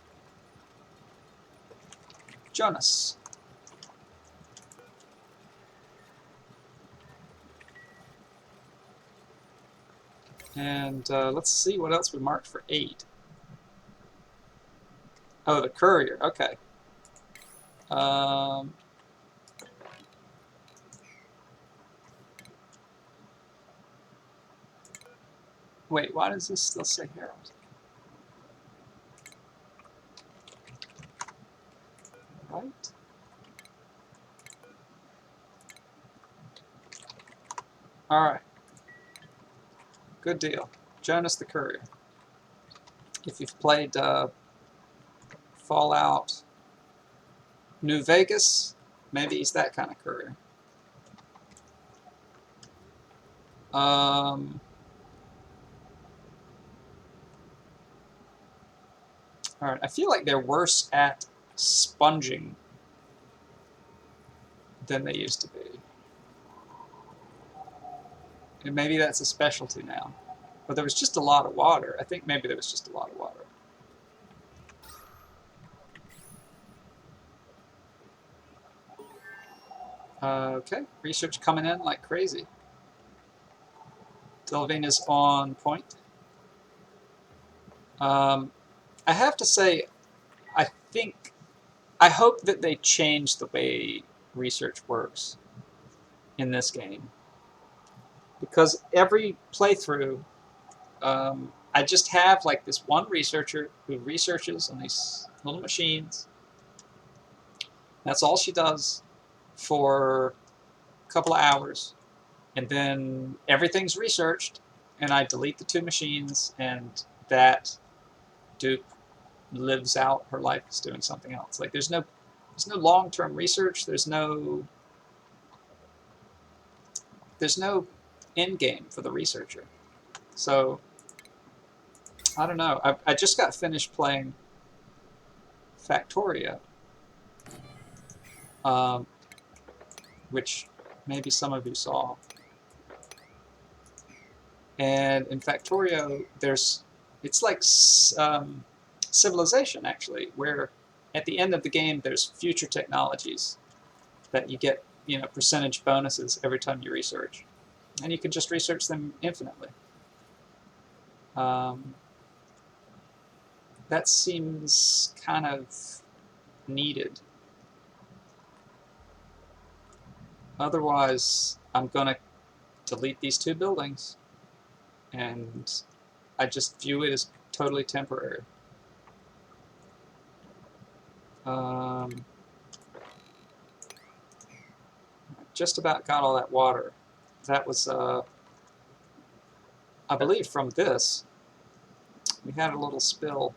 Speaker 1: Jonas. And let's see what else we marked for 8. Oh, the Courier. Okay. Wait, why does this still say Harold? Right? Alright. Good deal. Jonas the Courier. If you've played Fallout New Vegas, maybe he's that kind of courier. Alright, I feel like they're worse at sponging than they used to be. And maybe that's a specialty now. But there was just a lot of water. I think maybe there was just a lot of water. Okay, research coming in like crazy. Delvina's on point. I have to say, I hope that they change the way research works in this game. Because every playthrough, I just have like this one researcher who researches on these little machines. That's all she does for a couple of hours. And then everything's researched, and I delete the 2 machines, and that dupe lives out her life as doing something else. Like there's no long-term research. There's no end game for the researcher. So I don't know. I just got finished playing Factorio, which maybe some of you saw. And in Factorio, it's like Civilization, actually, where at the end of the game, there's future technologies that you get, percentage bonuses every time you research. And you can just research them infinitely. That seems kind of needed. Otherwise, I'm going to delete these 2 buildings, and I just view it as totally temporary. Just about got all that water. That was, I believe, from this. We had a little spill.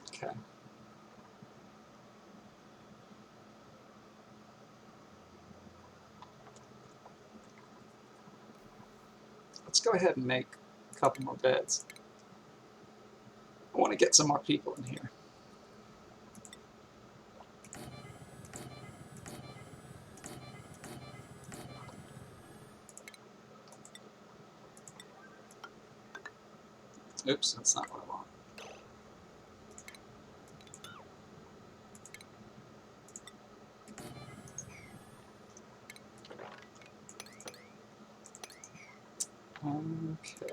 Speaker 1: Okay. Let's go ahead and make a couple more beds. I want to get some more people in here. Oops, that's not what I want. Okay.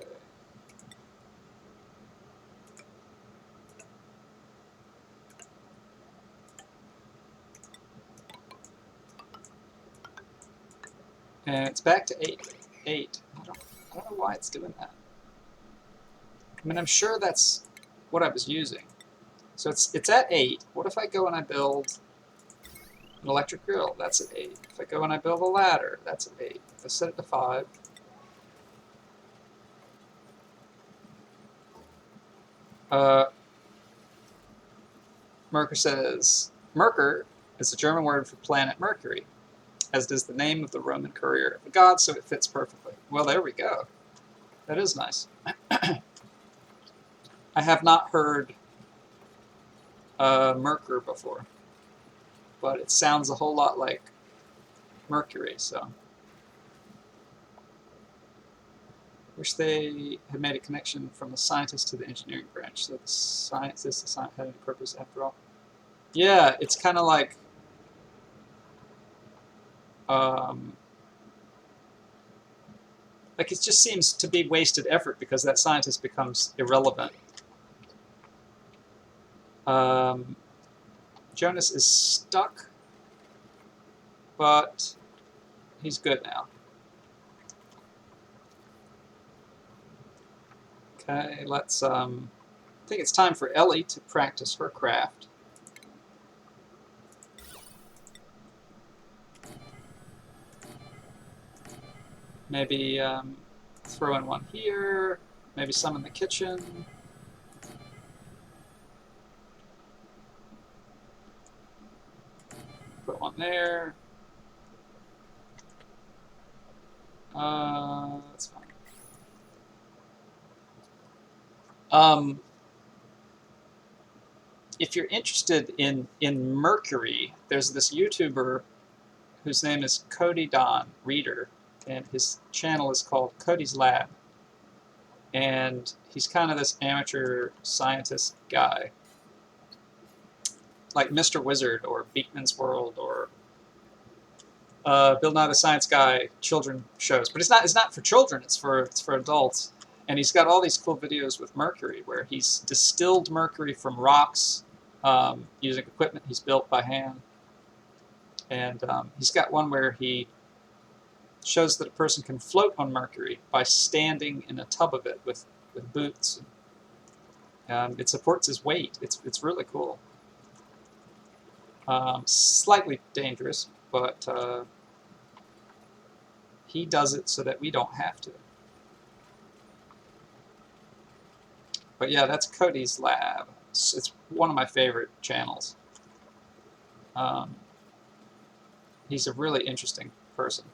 Speaker 1: And it's back to 8. I don't know why it's doing that. I mean, I'm sure that's what I was using. So it's at 8. What if I go and I build an electric grill? That's at 8. If I go and I build a ladder, that's at 8. If I set it to 5. Merker says, Merker is the German word for planet Mercury, as does the name of the Roman courier of the gods, so it fits perfectly. Well, there we go. That is nice. I have not heard Merker before, but it sounds a whole lot like Mercury, so. Wish they had made a connection from the scientist to the engineering branch, so the science had any purpose after all. Yeah, it's kind of like it just seems to be wasted effort because that scientist becomes irrelevant. Jonas is stuck, but he's good now. Okay, let's, I think it's time for Ellie to practice her craft. Maybe throw in one here, maybe some in the kitchen. Put one there. That's fine. If you're interested in mercury, there's this YouTuber whose name is Cody Don Reader, and his channel is called Cody's Lab. And he's kind of this amateur scientist guy, like Mr. Wizard or Beakman's World or Bill Nye the Science Guy children shows. But it's not for children. It's for adults. And he's got all these cool videos with mercury where he's distilled mercury from rocks using equipment he's built by hand. And he's got one where he shows that a person can float on mercury by standing in a tub of it with boots. It supports his weight. It's really cool. Slightly dangerous, but he does it so that we don't have to. But yeah, that's Cody's Lab. It's one of my favorite channels. He's a really interesting person.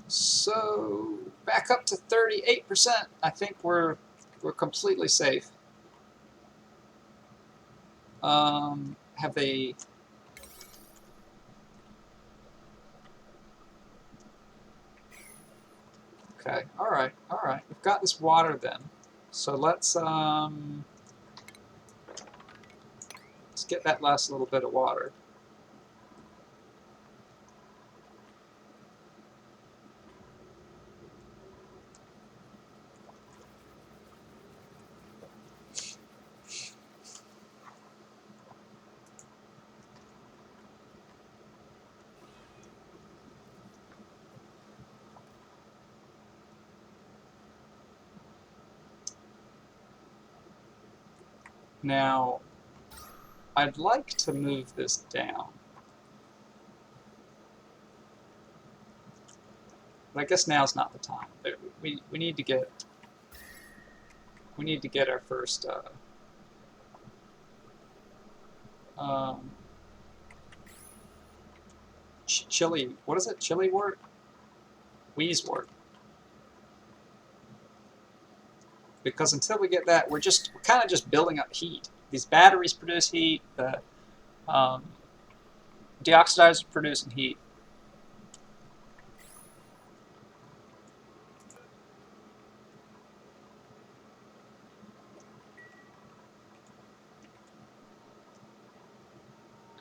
Speaker 1: So back up to 38%. I think we're completely safe. Have they? Okay. All right. All right. We've got this water then. So let's get that last little bit of water. Now, I'd like to move this down. But I guess now's not the time. We need to get our first chili. What is it? Chili wort? Wheezewort. Because until we get that, we're kind of just building up heat. These batteries produce heat. The deoxidizers are producing heat.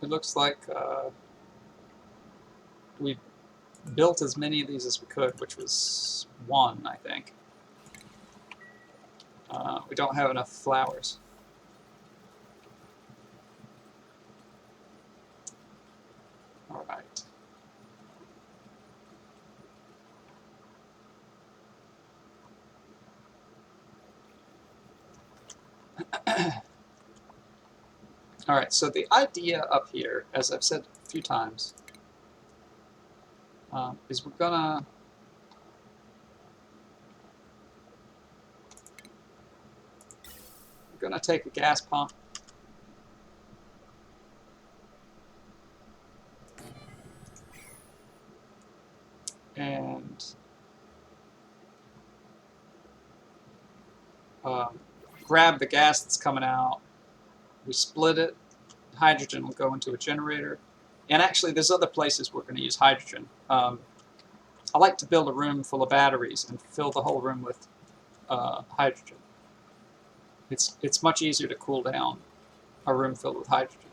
Speaker 1: It looks like we built as many of these as we could, which was one, I think. We don't have enough flowers. All right. All right, so the idea up here, as I've said a few times, is we're gonna take a gas pump and grab the gas that's coming out. We split it. Hydrogen will go into a generator. And actually, there's other places we're going to use hydrogen. I like to build a room full of batteries and fill the whole room with hydrogen. It's much easier to cool down a room filled with hydrogen.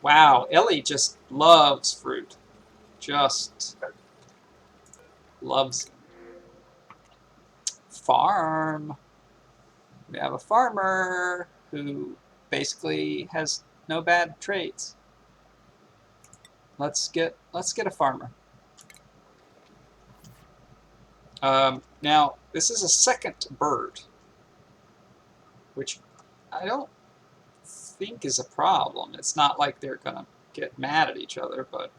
Speaker 1: Wow, Ellie just loves fruit. Just loves it. Farm. We have a farmer who basically has no bad traits. Let's get a farmer. Now this is a second bird, which I don't think is a problem. It's not like they're gonna get mad at each other, but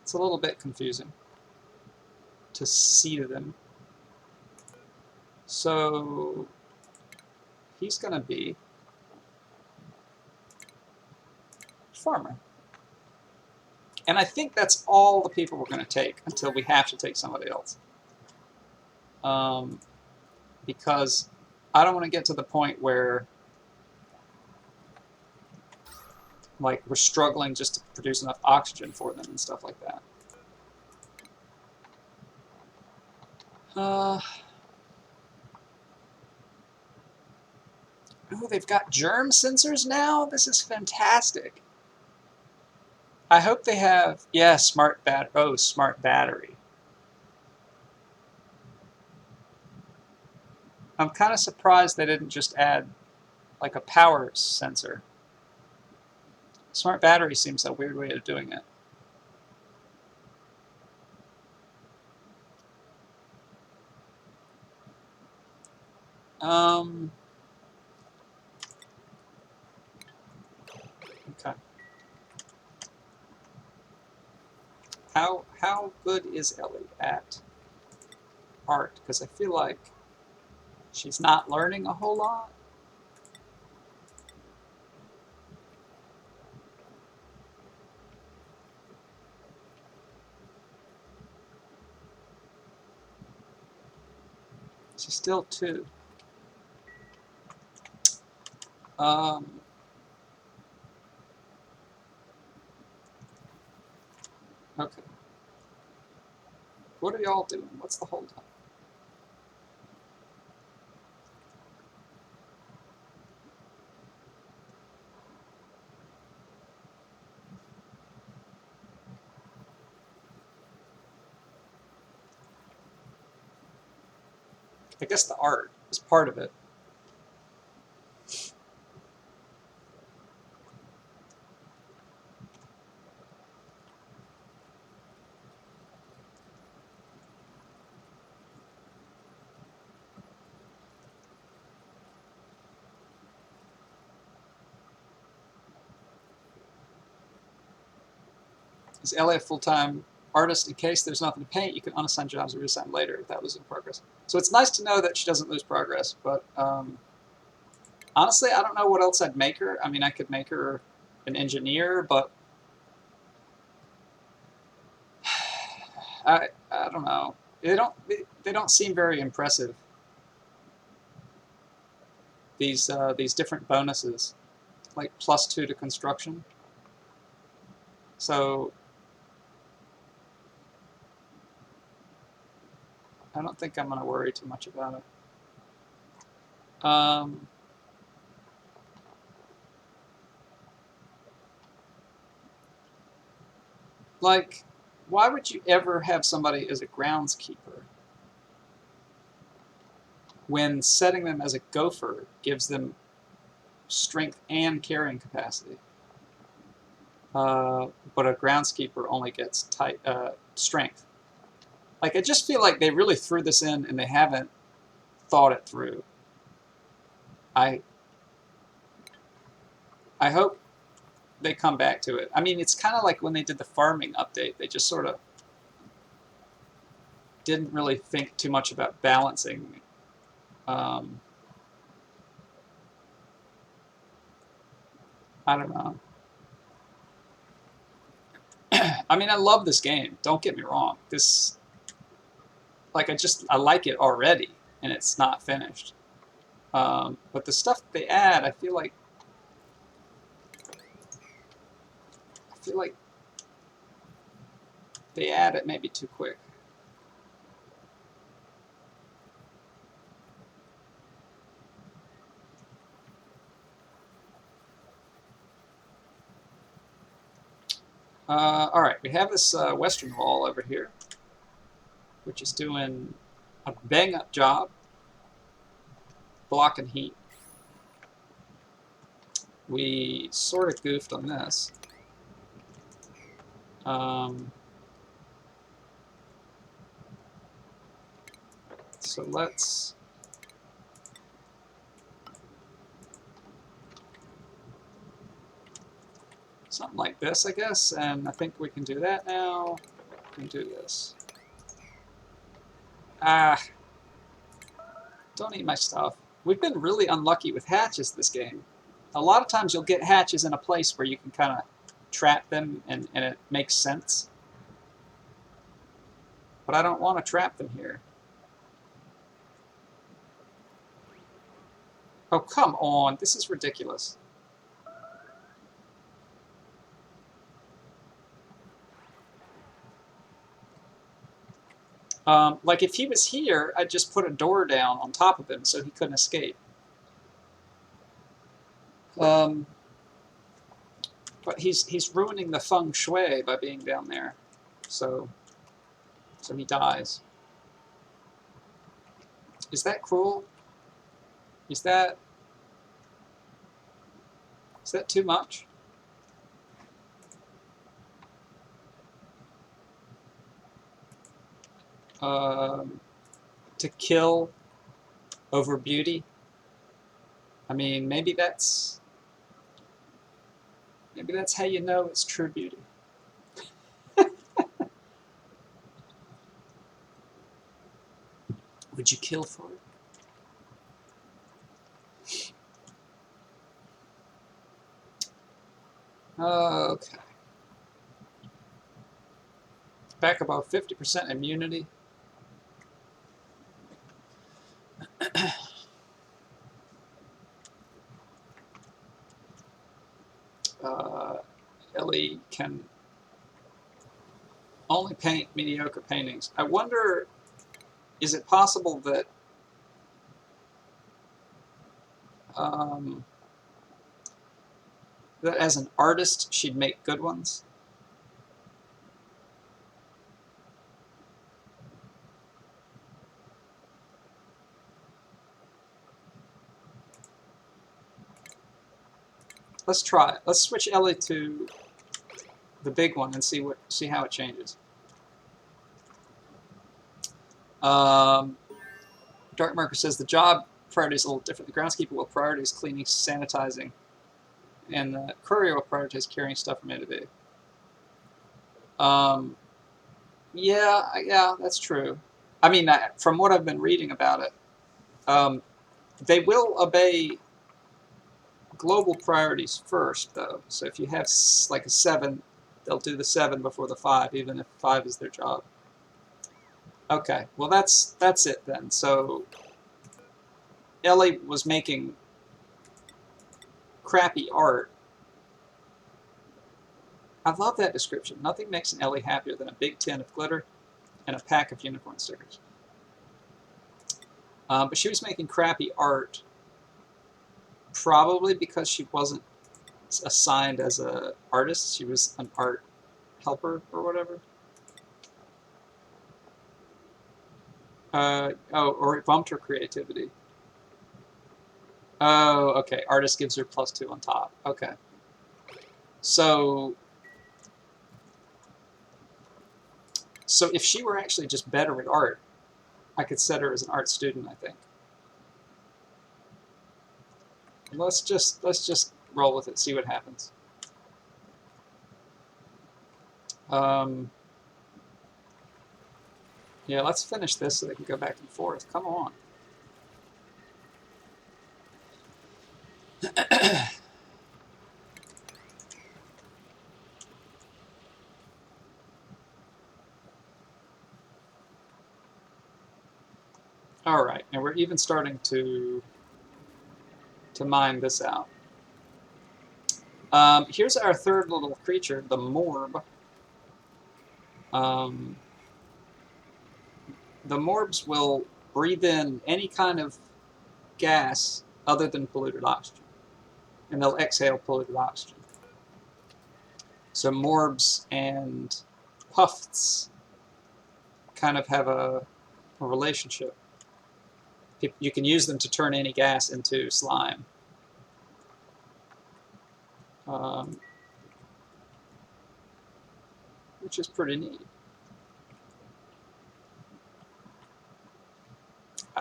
Speaker 1: it's a little bit confusing to see them. So he's gonna be farmer. And I think that's all the people we're going to take until we have to take somebody else. Because I don't want to get to the point where like we're struggling just to produce enough oxygen for them and stuff like that. Oh, they've got germ sensors now? This is fantastic. I hope they have, yeah, smart battery. I'm kind of surprised they didn't just add like a power sensor. Smart battery seems a weird way of doing it. Okay. How good is Ellie at art? Because I feel like she's not learning a whole lot. She's still 2. Okay. What are y'all doing? What's the hold up? I guess the art is part of it. Is Ellie a full-time artist? In case there's nothing to paint, you can unassign jobs or reassign later without losing progress. So it's nice to know that she doesn't lose progress, but honestly, I don't know what else I'd make her. I mean, I could make her an engineer, but I don't know. They don't seem very impressive. These different bonuses, like +2 to construction. So I don't think I'm going to worry too much about it. Like, why would you ever have somebody as a groundskeeper when setting them as a gopher gives them strength and carrying capacity? But a groundskeeper only gets strength. Like, I just feel like they really threw this in and they haven't thought it through. I hope they come back to it. I mean, it's kind of like when they did the farming update. They just sort of didn't really think too much about balancing. I don't know. I mean, I love this game. Don't get me wrong. This, like, I like it already, and it's not finished. But the stuff they add, I feel like they add it maybe too quick. All right, we have this western wall over here, which is doing a bang-up job blocking heat. We sort of goofed on this. So let's something like this, I guess, and I think we can do that now. We can do this. Ah, don't eat my stuff. We've been really unlucky with hatches this game. A lot of times you'll get hatches in a place where you can kind of trap them and it makes sense. But I don't want to trap them here. Oh, come on. This is ridiculous. Like if he was here, I'd just put a door down on top of him so he couldn't escape. But he's ruining the feng shui by being down there. So he dies. Is that cruel? Is that too much? To kill over beauty? I mean, maybe that's how you know it's true beauty. Would you kill for it? Okay. Back above 50% immunity. Ellie can only paint mediocre paintings. I wonder, is it possible that that as an artist she'd make good ones? Let's try it. Let's switch Ellie to the big one and see how it changes. Dark Marker says the job priority is a little different. The groundskeeper will prioritize cleaning, sanitizing, and the courier will prioritize carrying stuff from A to B. Yeah, that's true. I mean, from what I've been reading about it, they will obey global priorities first, though. So if you have like a 7, they'll do the 7 before the 5, even if 5 is their job. Okay, well that's it then. So Ellie was making crappy art. I love that description. Nothing makes an Ellie happier than a big tin of glitter and a pack of unicorn stickers. But she was making crappy art, probably because she wasn't assigned as an artist. She was an art helper or whatever. Or it bumped her creativity. Oh, okay. Artist gives her +2 on top. Okay. So if she were actually just better at art, I could set her as an art student, I think. Let's just roll with it, see what happens. Yeah, let's finish this so they can go back and forth. Come on. All right, and we're even starting to mine this out. Here's our third little creature, the Morb. The Morbs will breathe in any kind of gas other than polluted oxygen, and they'll exhale polluted oxygen. So Morbs and Puffs kind of have a relationship. You can use them to turn any gas into slime. which is pretty neat.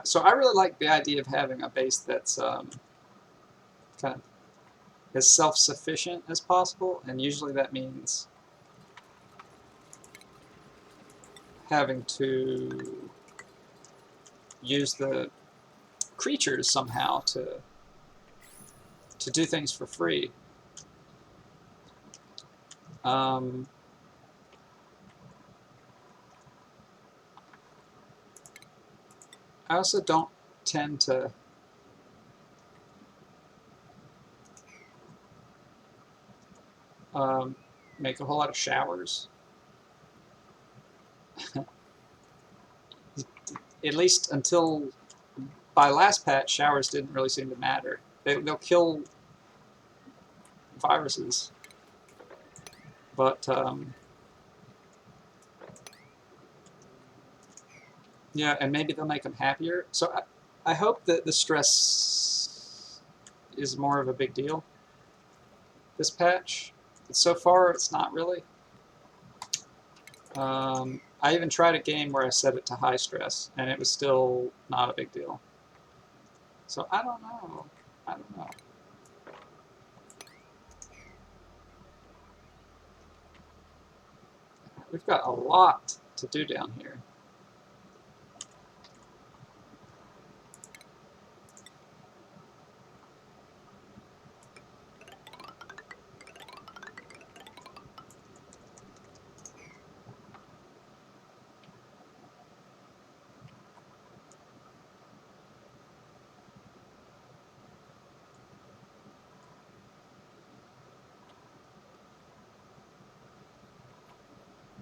Speaker 1: So I really like the idea of having a base that's kind of as self-sufficient as possible, and usually that means having to use the creatures somehow to do things for free. I also don't tend to make a whole lot of showers. At least until by last patch, showers didn't really seem to matter. They'll kill viruses, but yeah, and maybe they'll make them happier. So I hope that the stress is more of a big deal this patch. But so far, it's not really. I even tried a game where I set it to high stress, and it was still not a big deal. So I don't know. I don't know. We've got a lot to do down here.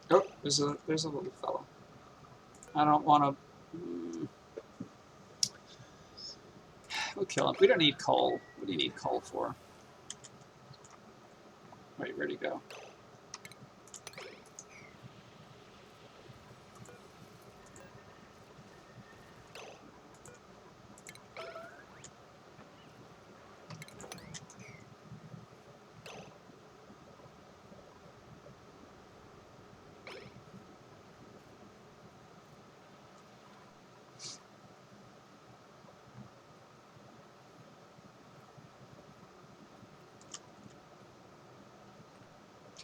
Speaker 1: Oh, there's a little fella. I don't want to. We'll kill him. We don't need coal. What do you need coal for? Wait, where'd he go?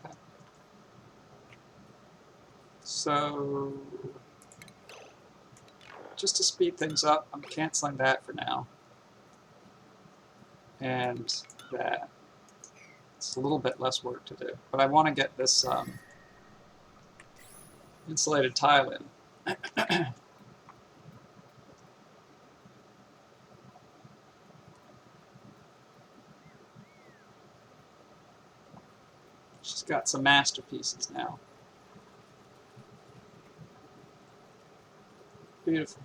Speaker 1: Okay. So, just to speed things up, I'm canceling that for now. And that. It's a little bit less work to do. But I want to get this insulated tile in. She's got some masterpieces now. Beautiful.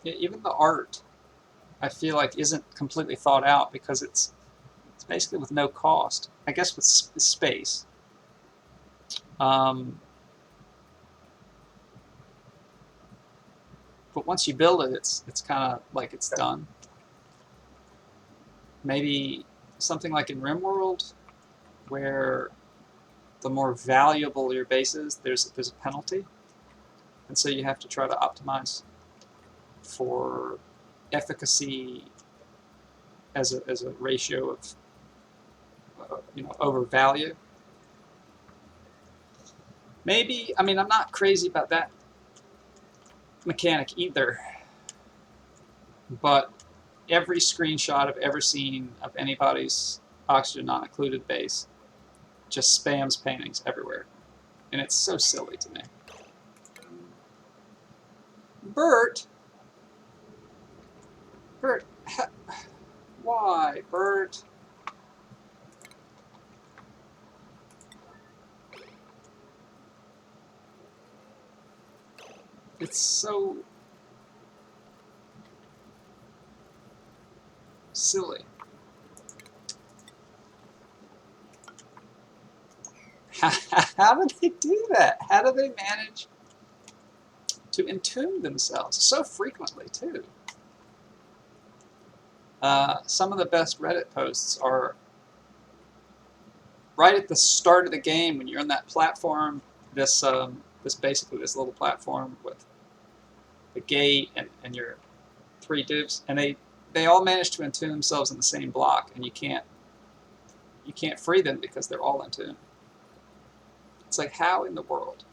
Speaker 1: Yeah, even the art, I feel like, isn't completely thought out because it's basically with no cost. I guess with space. But once you build it, it's kind of like it's done. Maybe something like in RimWorld, where the more valuable your base is, there's a penalty, and so you have to try to optimize for efficacy as a ratio of over value. Maybe, I mean, I'm not crazy about that mechanic either, but every screenshot I've ever seen of anybody's Oxygen Not Included base just spams paintings everywhere, and it's so silly to me. Bert, why, Bert? It's so silly. How do they do that? How do they manage to entomb themselves so frequently, too. Some of the best Reddit posts are right at the start of the game when you're on that platform, this basically this little platform with the gate and your 3 dupes, and they all manage to entomb themselves in the same block, and you can't free them because they're all entombed. It's like, how in the world?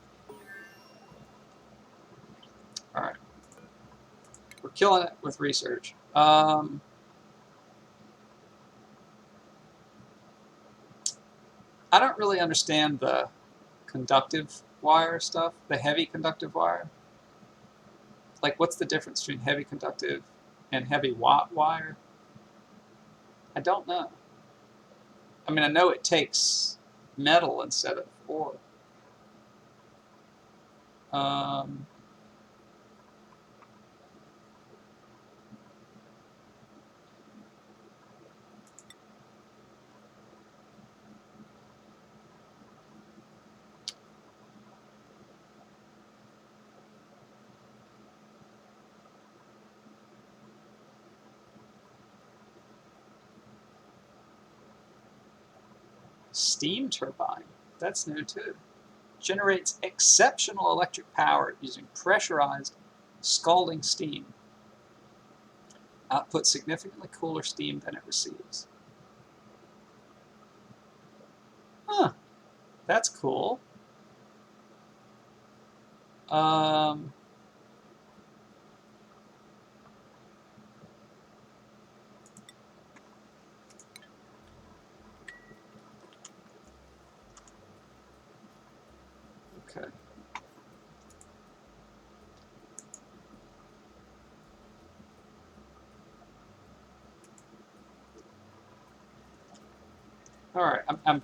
Speaker 1: All right, we're killing it with research. I don't really understand the conductive wire stuff, the heavy conductive wire. Like, what's the difference between heavy conductive and heavy watt wire? I don't know. I mean, I know it takes metal instead of ore. Steam turbine, that's new too. Generates exceptional electric power using pressurized scalding steam. Outputs significantly cooler steam than it receives. Huh, that's cool. Okay. All right, I'm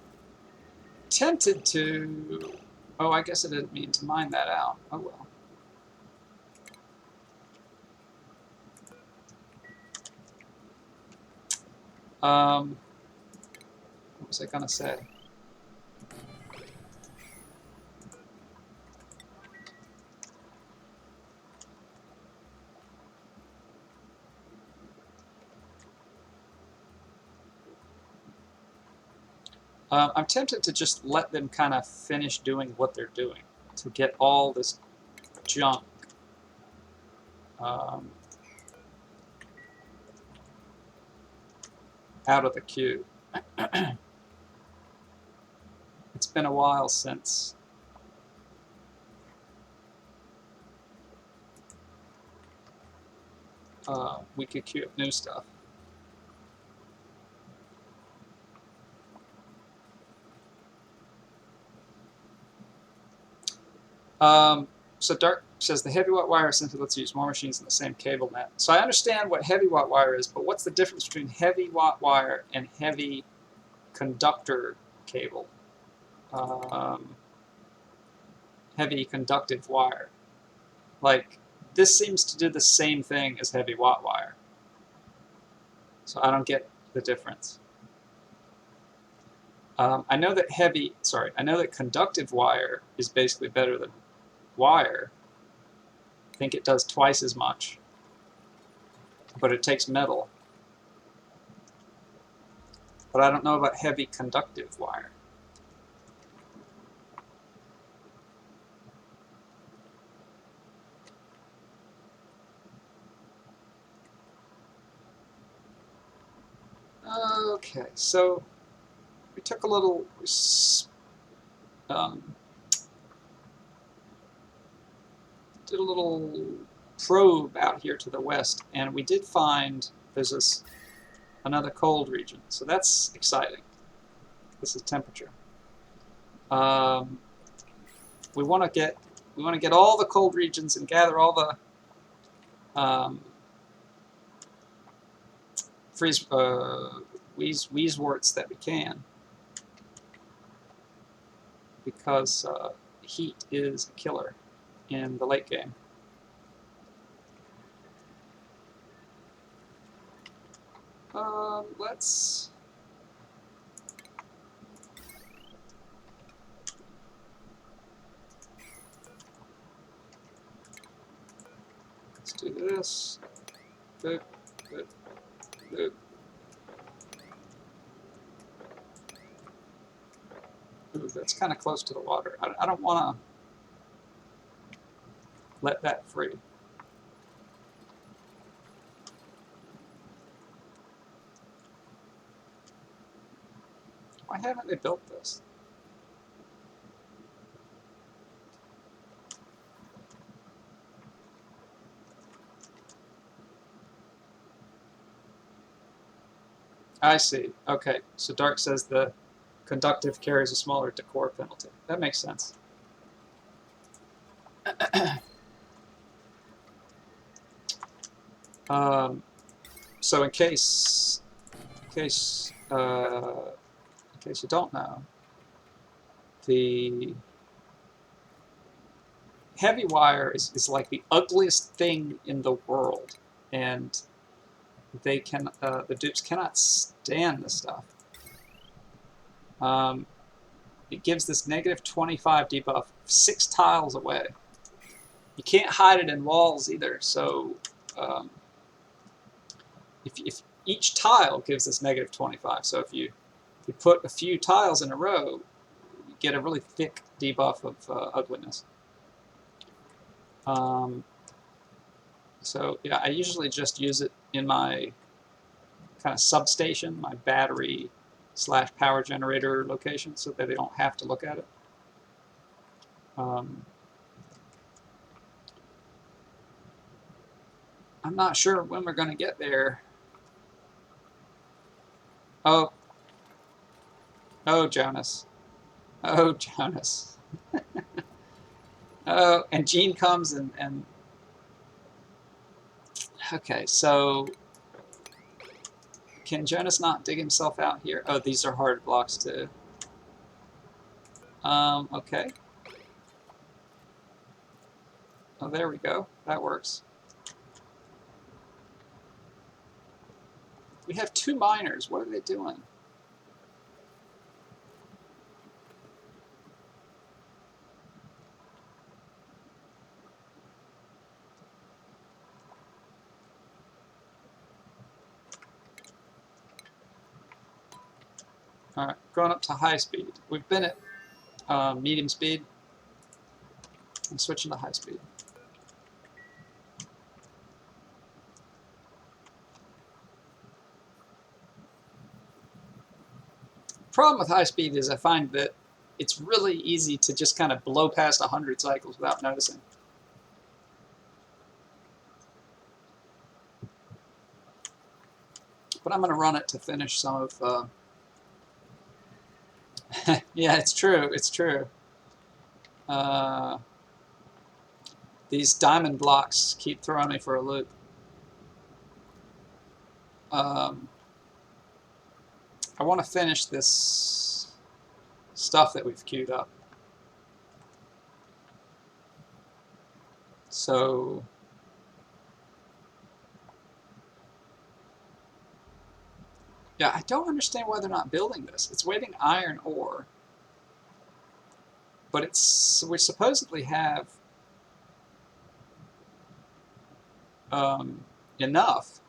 Speaker 1: tempted to... Oh, I guess I didn't mean to mine that out. Oh, well. What was I going to say? I'm tempted to just let them kind of finish doing what they're doing to get all this junk out of the queue. It's been a while since we could queue up new stuff. So Dark says the heavy watt wire essentially lets you use more machines in the same cable net. So I understand what heavy watt wire is, but what's the difference between heavy watt wire and heavy conductor cable? Heavy conductive wire. Like, this seems to do the same thing as heavy watt wire. So I don't get the difference. I know that conductive wire is basically better than wire. I think it does twice as much, but it takes metal. But I don't know about heavy conductive wire. Okay, so we took a little did a little probe out here to the west, and we did find there's another cold region, so that's exciting. This is temperature. We want to get all the cold regions and gather all the wheezeworts that we can, because heat is a killer in the late game. Let's... do this. Boop, boop, boop. Ooh, that's kind of close to the water. I don't want to let that free. Why haven't they built this? I see. Okay, so Dark says the conductive carries a smaller decor penalty. That makes sense. So in case you don't know, the heavy wire is like the ugliest thing in the world, and they can the dupes cannot stand this stuff. It gives this negative 25 debuff 6 tiles away. You can't hide it in walls either, so if each tile gives this negative 25, so if you put a few tiles in a row, you get a really thick debuff of ugliness. So yeah, I usually just use it in my kind of substation, my battery / power generator location, so that they don't have to look at it. I'm not sure when we're going to get there. Oh, Jonas. Oh, Jonas. Oh, and Gene comes and okay, so can Jonas not dig himself out here? Oh, these are hard blocks too. Okay. Oh, there we go. That works. We have 2 miners. What are they doing? All right, going up to high speed. We've been at medium speed. I'm switching to high speed. Problem with high speed is I find that it's really easy to just kind of blow past 100 cycles without noticing. But I'm going to run it to finish some of... yeah, it's true. It's true. These diamond blocks keep throwing me for a loop. I want to finish this stuff that we've queued up. So... yeah, I don't understand why they're not building this. It's waiting iron ore. But we supposedly have enough.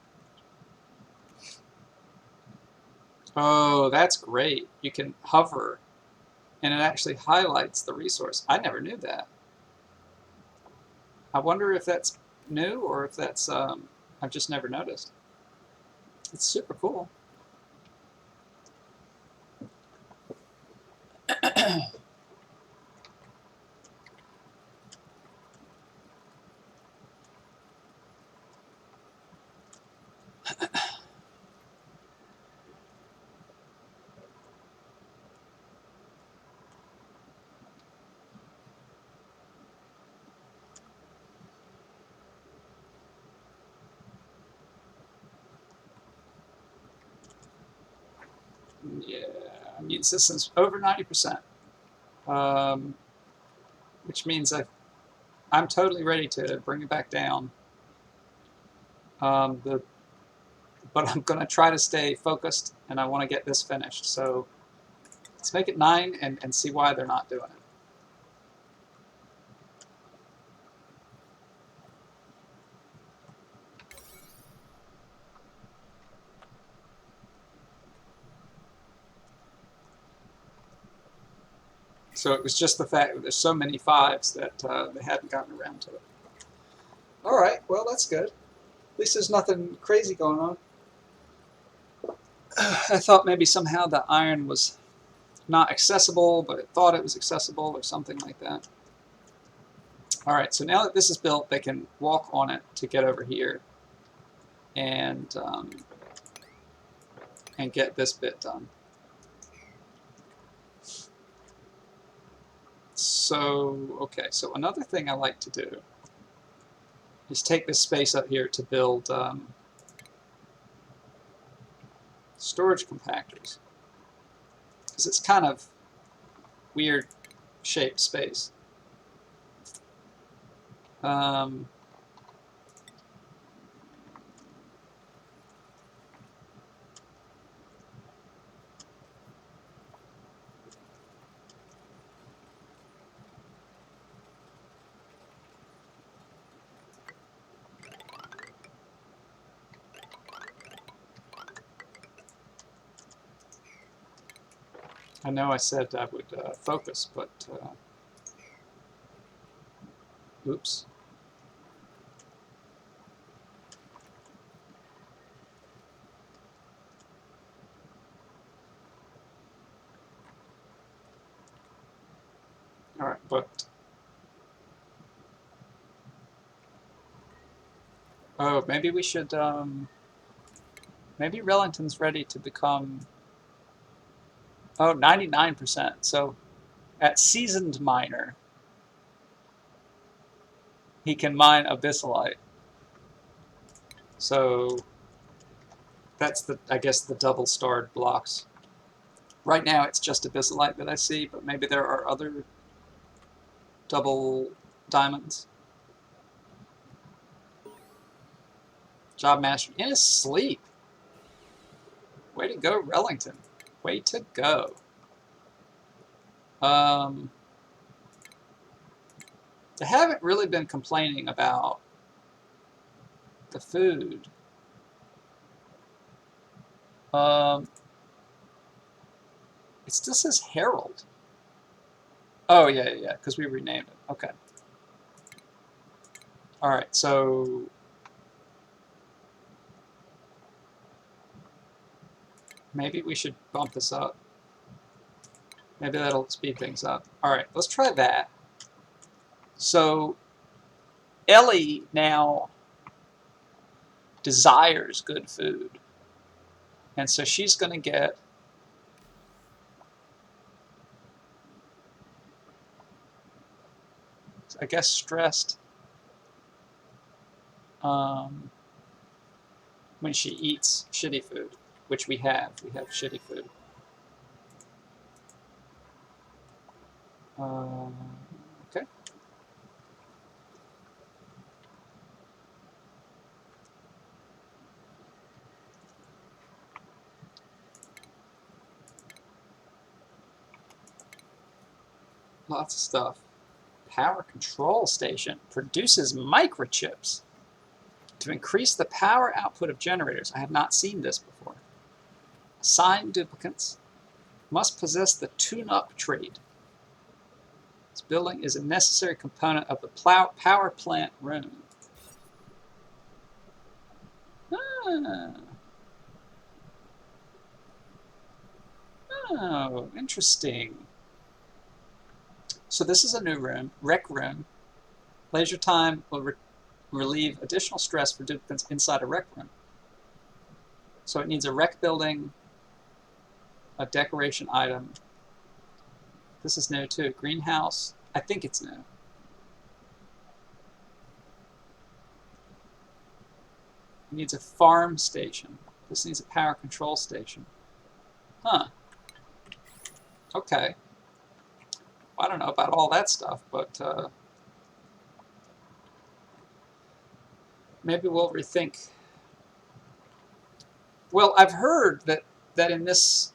Speaker 1: Oh, that's great. You can hover, and it actually highlights the resource. I never knew that. I wonder if that's new or if that's I've just never noticed. It's super cool. Yeah, immune system's over 90%, which means I'm totally ready to bring it back down. But I'm going to try to stay focused, and I want to get this finished. So let's make it 9 and see why they're not doing it. So it was just the fact that there's so many 5s that they hadn't gotten around to it. All right, well, that's good. At least there's nothing crazy going on. I thought maybe somehow the iron was not accessible, but it thought it was accessible or something like that. All right, so now that this is built, they can walk on it to get over here and get this bit done. So, okay, so another thing I like to do is take this space up here to build storage compactors, because it's kind of weird shaped space. I know I said I would focus, but oops. All right, but oh, maybe we should. Maybe Rellington's ready to become. Oh, 99%. So at seasoned miner, he can mine abyssalite. So that's the, I guess, the double starred blocks. Right now it's just abyssalite that I see, but maybe there are other double diamonds. Job master in his sleep. Way to go, Rellington. Way to go. They haven't really been complaining about the food. It still says Herald. Oh, yeah, because we renamed it. Okay. All right, so maybe we should bump this up. Maybe that'll speed things up. All right, let's try that. So Ellie now desires good food. And so she's going to get I guess stressed when she eats shitty food, which we have. We have shitty food. Okay. Lots of stuff. Power control station produces microchips to increase the power output of generators. I have not seen this before. Assign duplicates. Must possess the tune-up trait. This building is a necessary component of the power plant room. Oh, interesting. So this is a new room, rec room. Leisure time will relieve additional stress for duplicates inside a rec room. So it needs a rec building, a decoration item. This is new too. Greenhouse. I think it's new. It needs a farm station. This needs a power control station. Huh. Okay. I don't know about all that stuff, but maybe we'll rethink. Well, I've heard that in this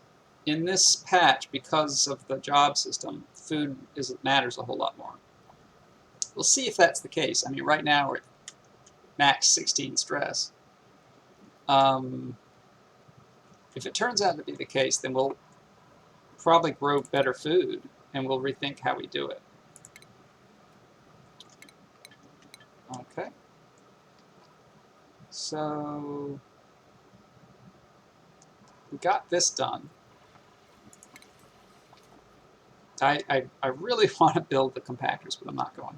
Speaker 1: patch, because of the job system, food matters a whole lot more. We'll see if that's the case. I mean, right now we're at max 16 stress. If it turns out to be the case, then we'll probably grow better food and we'll rethink how we do it. Okay. So we got this done. I really want to build the compactors, but I'm not going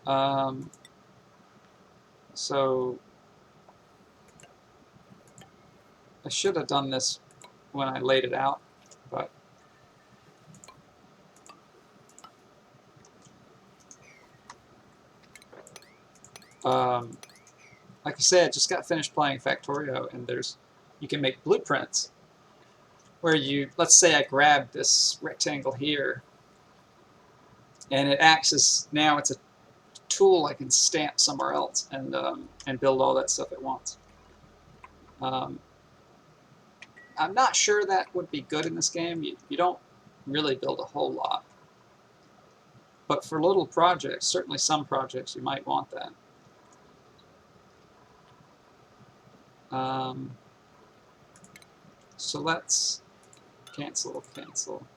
Speaker 1: to. So I should have done this when I laid it out, but like I said, I just got finished playing Factorio, and you can make blueprints where let's say I grab this rectangle here, and it acts as, now it's a tool I can stamp somewhere else and build all that stuff at once. I'm not sure that would be good in this game. You don't really build a whole lot. But for little projects, certainly some projects, you might want that. So let's cancel, cancel,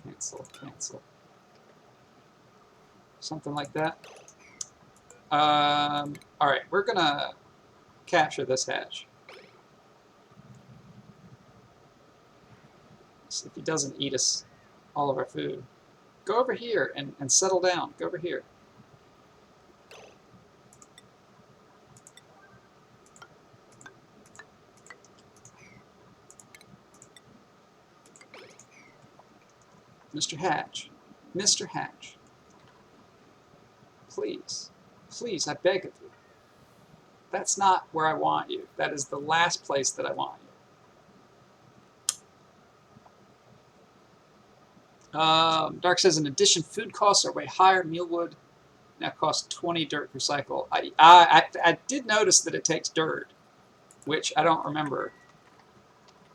Speaker 1: cancel, cancel. Something like that. All right, we're going to capture this hatch. See if he doesn't eat us all of our food. Go over here and settle down. Go over here. Mr. Hatch. Mr. Hatch. Please. Please, I beg of you. That's not where I want you. That is the last place that I want you. Dark says, in addition, food costs are way higher. Mealwood now costs 20 dirt per cycle. I did notice that it takes dirt, which I don't remember.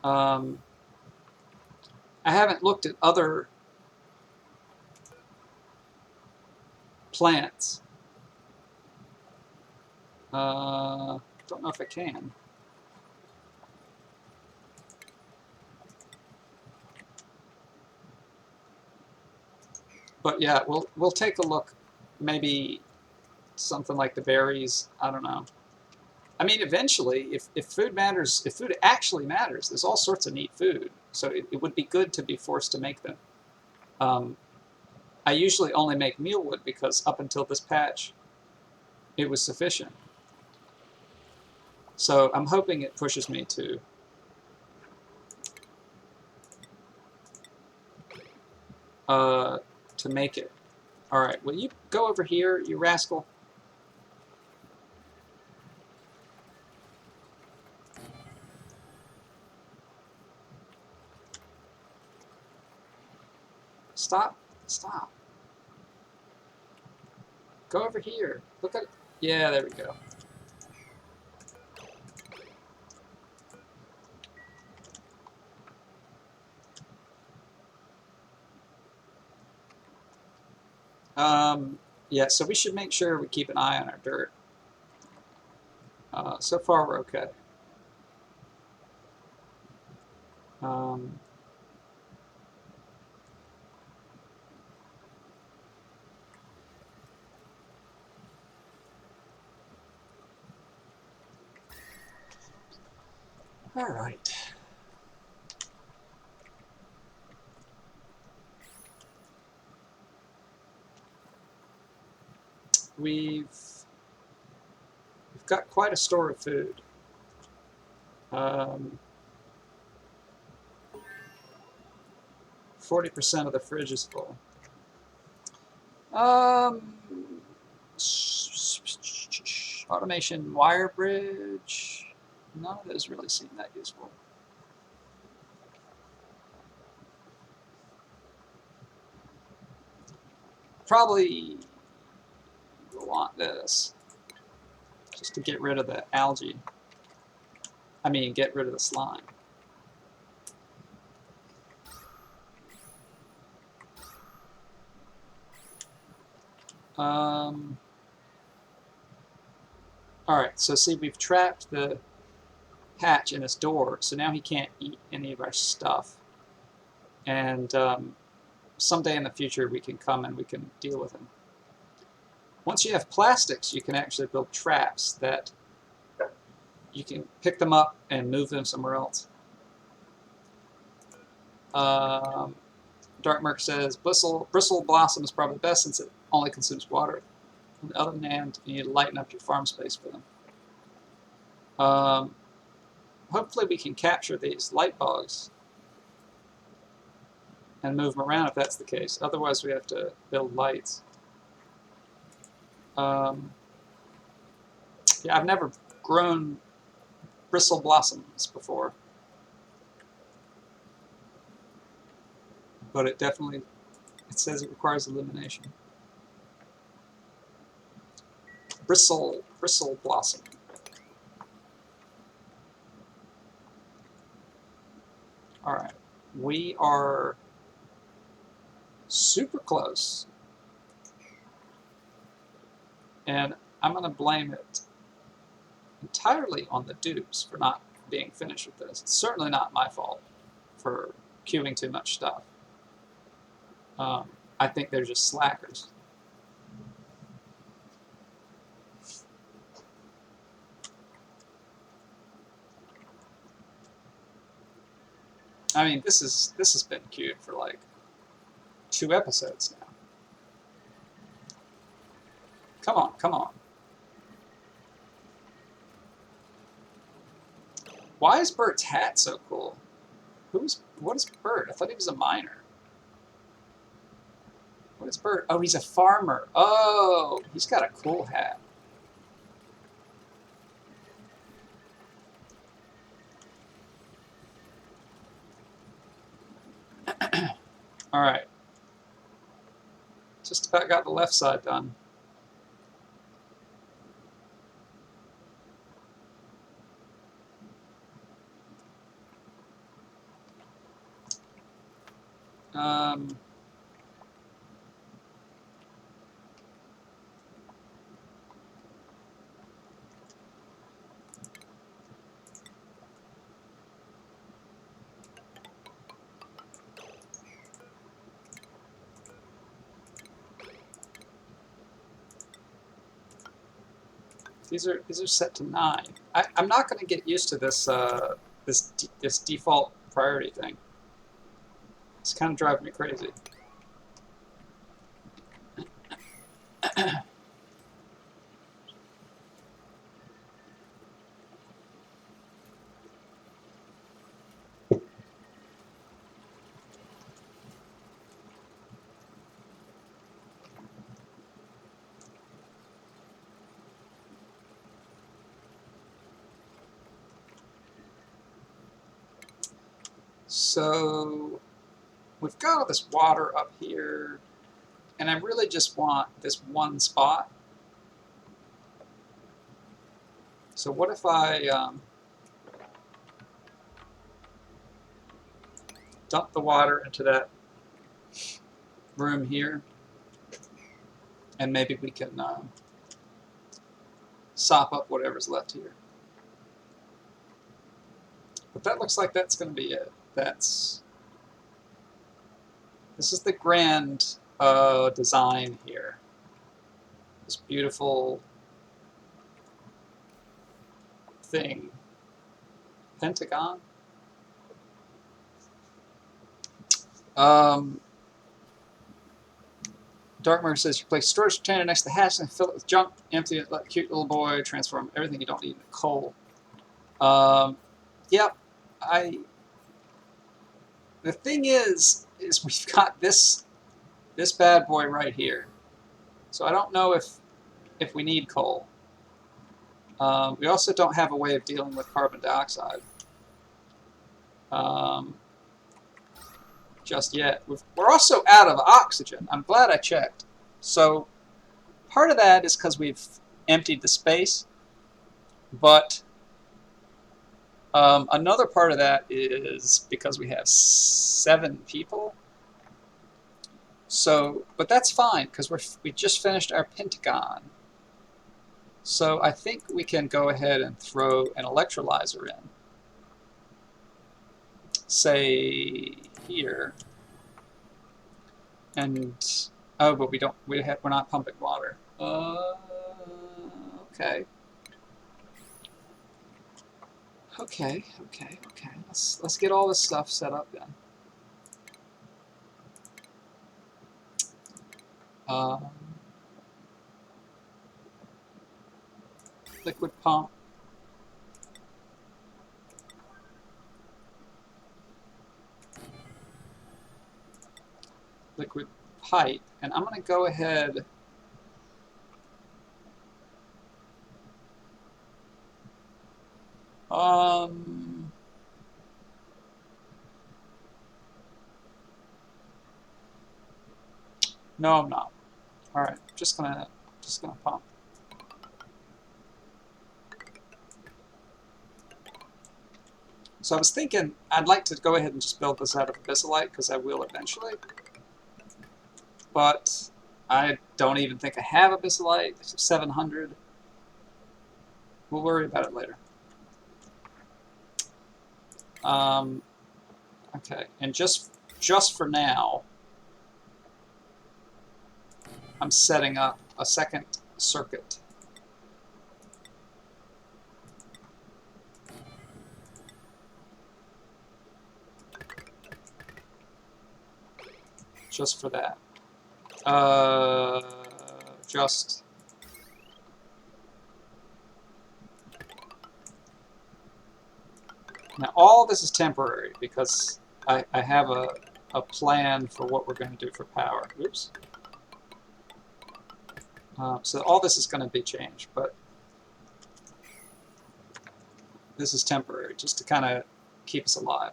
Speaker 1: I haven't looked at other plants. Don't know if I can. But yeah, we'll take a look. Maybe something like the berries. I don't know. I mean, eventually, if food matters, if food actually matters, there's all sorts of neat food. So it would be good to be forced to make them. I usually only make mealwood because up until this patch, it was sufficient. So I'm hoping it pushes me to make it. All right, will you go over here, you rascal? Stop. Stop. Go over here. Look at it. Yeah, there we go. Yeah, so we should make sure we keep an eye on our dirt. So far, we're okay. All right. We've got quite a store of food. 40% of the fridge is full. Automation wire bridge. None of those really seem that useful. Probably will want this just to get rid of the algae. I mean, get rid of the slime. Alright, so see, we've trapped the hatch in his door, so now he can't eat any of our stuff. And someday in the future we can come and we can deal with them. Once you have plastics, you can actually build traps that you can pick them up and move them somewhere else. Darkmark says bristle blossom is probably the best since it only consumes water. On the other hand, you need to lighten up your farm space for them. Hopefully we can capture these light bugs and move them around if that's the case. Otherwise we have to build lights. Yeah, I've never grown bristle blossoms before, but it says it requires illumination. Bristle blossom. All right, we are super close, and I'm going to blame it entirely on the dupes for not being finished with this. It's certainly not my fault for queuing too much stuff. I think they're just slackers. I mean, this has been queued for like 2 episodes now. Come on, come on. Why is Bert's hat so cool? What is Bert? I thought he was a miner. What is Bert? Oh, he's a farmer. Oh, he's got a cool hat. All right. Just about got the left side done. These are set to 9. I'm not going to get used to this this default priority thing. It's kind of driving me crazy. So we've got all this water up here, and I really just want this one spot. So what if I dump the water into that room here, and maybe we can sop up whatever's left here. But that looks like that's going to be it. This is the grand design here. This beautiful thing. Pentagon. Darkmark says you place storage container next to the hatch and fill it with junk, empty it, let the cute little boy transform everything you don't need into coal. Yep. The thing is we've got this bad boy right here. So I don't know if we need coal. We also don't have a way of dealing with carbon dioxide just yet. We're also out of oxygen. I'm glad I checked. So part of that is because we've emptied the space, but another part of that is because we have 7 people. So, but that's fine because we just finished our pentagon. So I think we can go ahead and throw an electrolyzer in. Say here. And oh, but we're not pumping water. Okay. Okay. Let's get all this stuff set up then. Liquid pump. Liquid pipe, and I'm going to go ahead. No, I'm not. All right, just gonna pump. So I was thinking I'd like to go ahead and just build this out of abyssalite because I will eventually. But I don't even think I have abyssalite. 700. We'll worry about it later. Okay, and just for now, I'm setting up a second circuit. Just for that. Just. Now, all this is temporary because I have a plan for what we're going to do for power. Oops. So all this is going to be changed, but this is temporary, just to kind of keep us alive.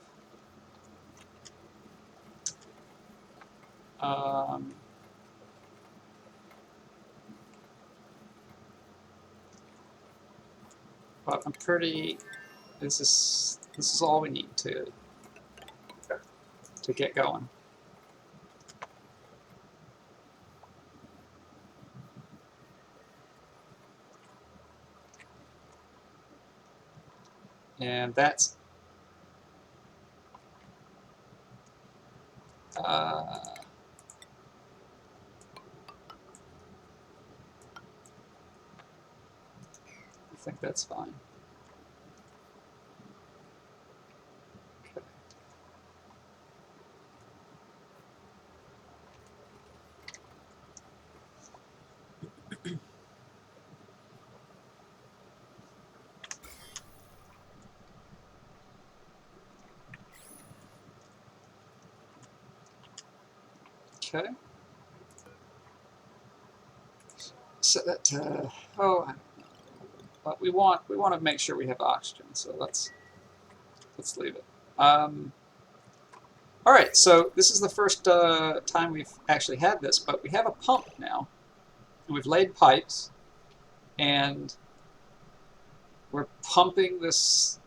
Speaker 1: But I'm pretty. This is all we need to get going. And that's I think that's fine. Okay. Okay. So that but we want to make sure we have oxygen. So let's leave it. All right. So this is the first time we've actually had this, but we have a pump now, and we've laid pipes, and we're pumping this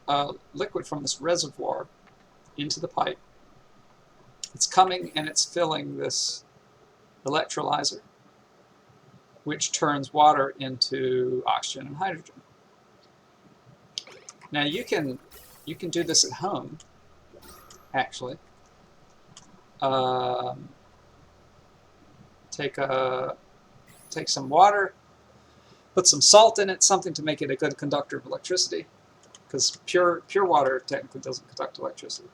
Speaker 1: liquid from this reservoir into the pipe. It's coming and it's filling this electrolyzer, which turns water into oxygen and hydrogen. Now you can do this at home, actually. Take some water, put some salt in it, something to make it a good conductor of electricity, because pure water technically doesn't conduct electricity.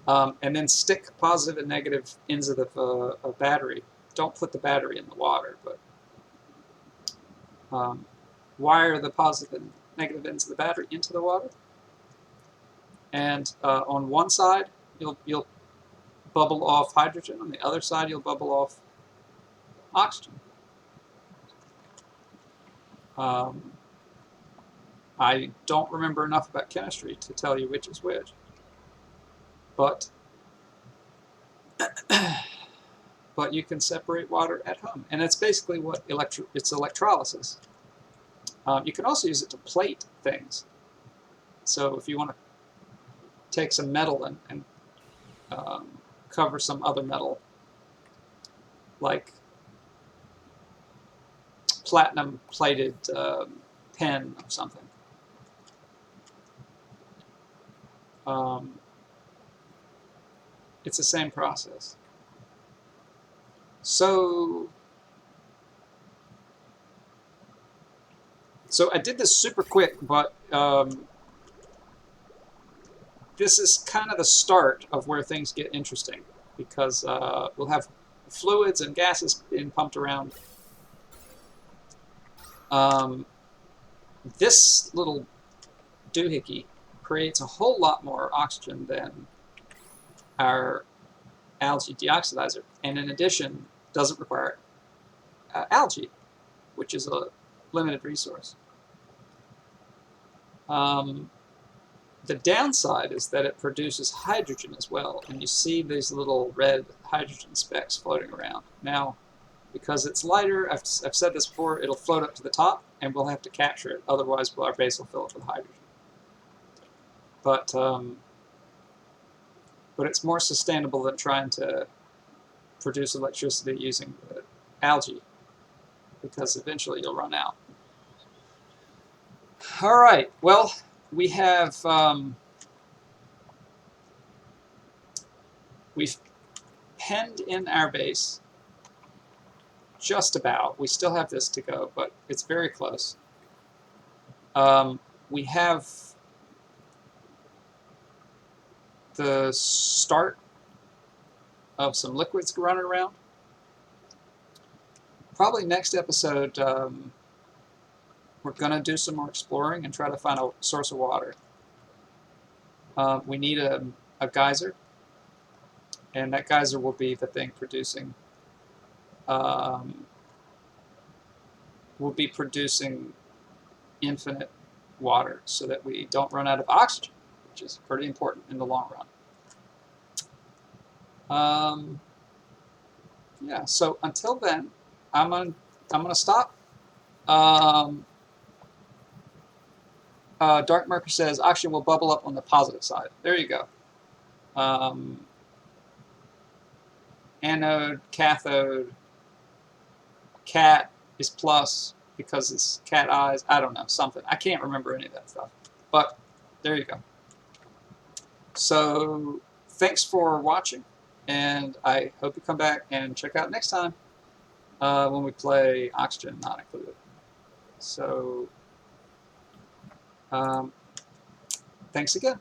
Speaker 1: And then stick positive and negative ends of a battery. Don't put the battery in the water, but wire the positive and negative ends of the battery into the water. And on one side, you'll bubble off hydrogen. On the other side, you'll bubble off oxygen. I don't remember enough about chemistry to tell you which is which, but you can separate water at home, and that's basically what it's electrolysis. You can also use it to plate things. So if you want to take some metal and cover some other metal, like platinum plated pen or something. It's the same process. So I did this super quick, but this is kind of the start of where things get interesting, because we'll have fluids and gases being pumped around. This little doohickey creates a whole lot more oxygen than our algae deoxidizer, and in addition doesn't require algae, which is a limited resource. The downside is that it produces hydrogen as well, and you see these little red hydrogen specks floating around. Now, because it's lighter, I've said this before, it'll float up to the top, and we'll have to capture it. Otherwise, our base will fill up with hydrogen. But it's more sustainable than trying to produce electricity using the algae, because eventually you'll run out. All right, well, we have we've penned in our base just about. We still have this to go, but it's very close. We have the start of some liquids running around. Probably next episode, we're going to do some more exploring and try to find a source of water. We need a geyser, and that geyser will be the thing producing infinite water, so that we don't run out of oxygen, which is pretty important in the long run. Yeah, so until then, I'm gonna stop. Dark Marker says oxygen will bubble up on the positive side. There you go. Anode, cathode, cat is plus because it's cat eyes. I don't know, something. I can't remember any of that stuff. But there you go. So thanks for watching, and I hope you come back and check out next time when we play Oxygen Not Included. So thanks again.